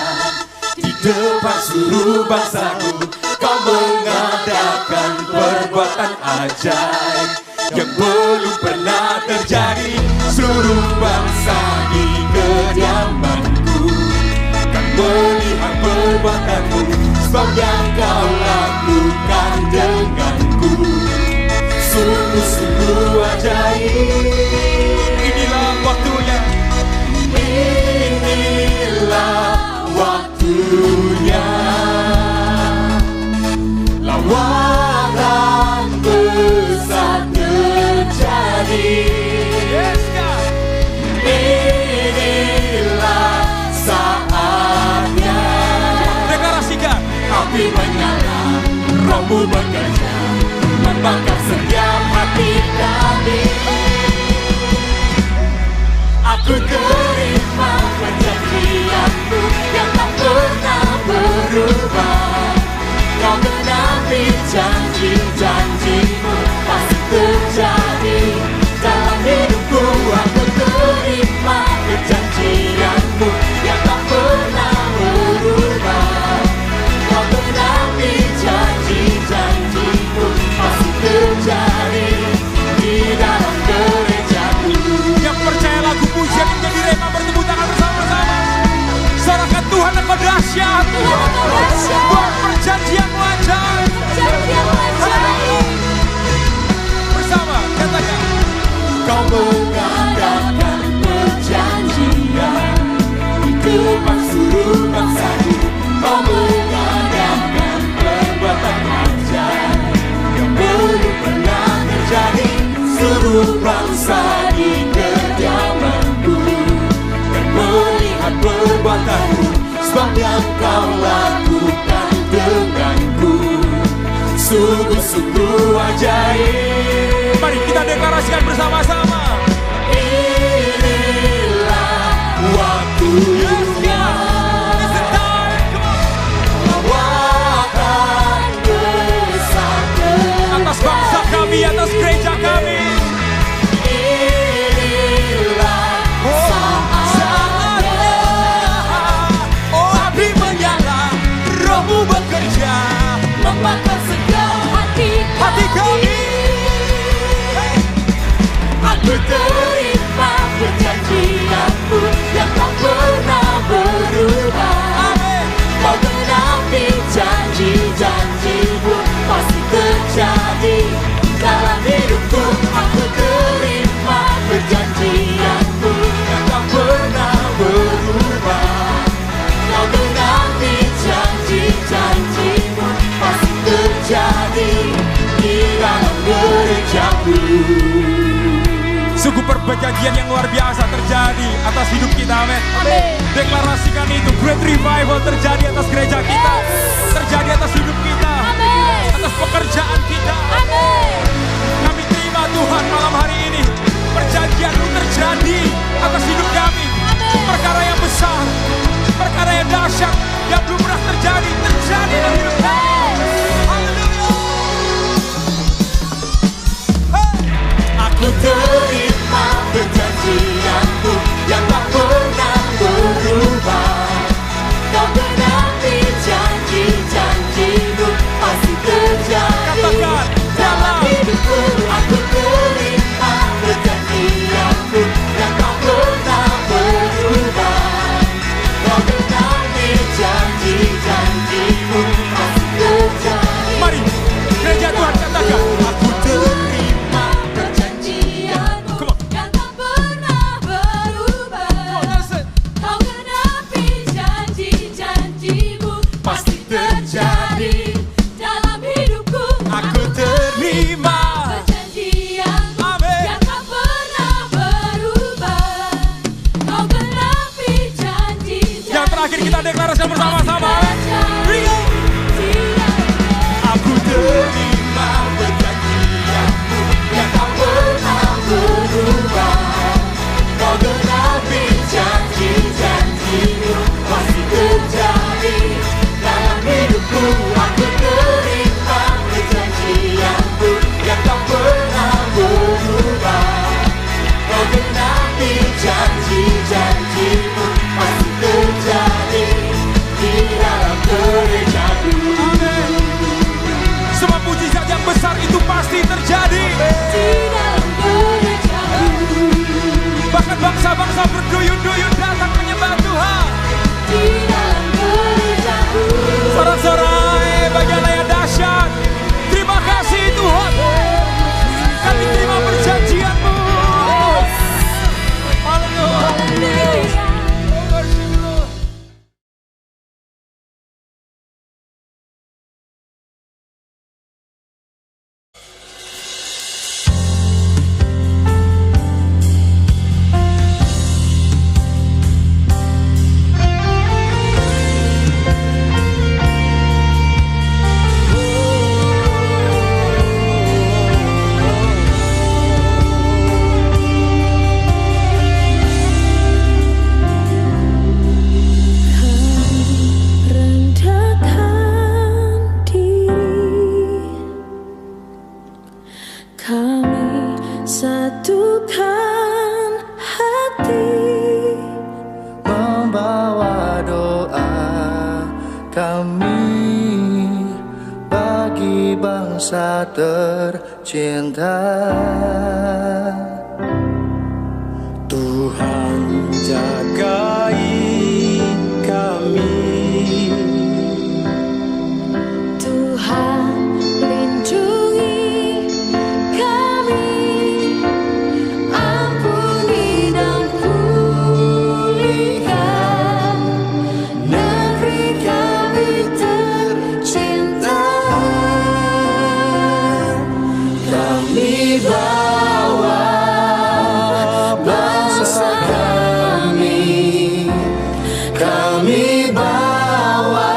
di depan seluruh bangsaku. Kau mengadakan perbuatan ajaib yang belum pernah terjadi. Seluruh bangsa di kediamanku kan melihat perbuatanmu, sebab yang kau lakukan denganku sungguh-sungguh ajaib. Inilah waktunya. Inilah waktunya, lawatan besar terjadi. Yes, God. Inilah saatnya. Deklarasikan. Api menyala, Rohmu bekerja, membakar setiap hati kami. Aku terima perjanjianmu yang tak pernah berubah. Kau genapi janji-janjimu, pasti terjadi dalam hidupku. Aku terima perjanjianmu yang tak pernah berubah. Kau genapi janji-janjimu, pasti terjadi di dalam gerejaku. Yang percaya lagu pujian ini jadi rema, bertepuk tangan bersama-sama. Sorakan Tuhan engkau dahsyat, Tuhan perjanjianmu ajaib. Bersama katakan, Kau mengadakan perjanjian di depan seluruh bangsaku. Kau mengadakan perbuatan ajaib yang belum pernah terjadi. Seluruh bangsa di kediamanku dan melihat perbuatanmu, sebab yang kau lakukan denganku sungguh-sungguh ajaib. mari kita deklarasikan bersama-sama. Inilah waktunya It's the time, come on. lawakan besar Atas bangsa kami, atas gereja kami. Inilah saatnya. Oh, api menyala, rohmu bekerja, Membakar segala hati kami. Aku terima perjanjianmu yang tak pernah berubah. Amin. Kau genapi janji-janjimu, pasti terjadi dalam hidupku. Aku terima perjanjianmu yang tak pernah berubah. Kau genapi janji-janjimu, pasti terjadi di dalam gerejaku. Sungguh perjanjian yang luar biasa terjadi atas hidup kita, amin. Deklarasikan itu, great revival terjadi atas gereja kita, terjadi atas hidup kita, atas pekerjaan kita. Kami terima Tuhan malam hari ini, perjanjian-Mu terjadi atas hidup kami. Perkara yang besar, perkara yang dahsyat, yang belum pernah terjadi dalam hidup kami. Aku terima perjanjianmu yang tak pernah berubah. Kau genapi janji-janjimu, bagi bangsa tercinta. Tuhan jagai kami, Tuhan lindungi kami, ampuni dan pulihkan negeri kami tercinta. Kami bawa bangsa kami, kami bawa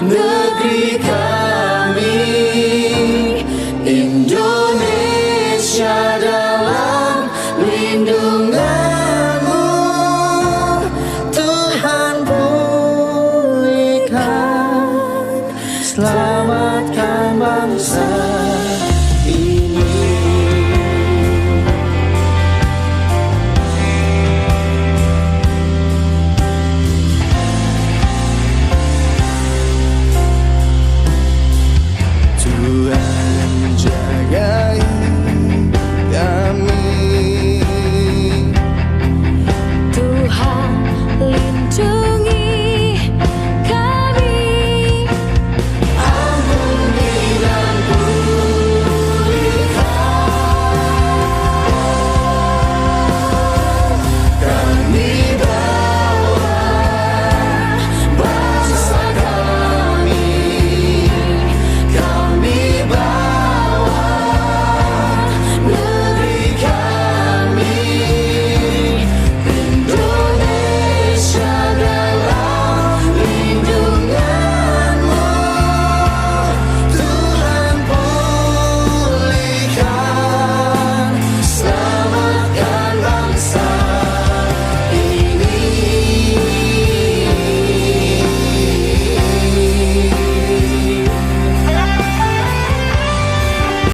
negeri kami, Indonesia dalam lindungan-Mu. Tuhan pulihkan, selamatkan bangsa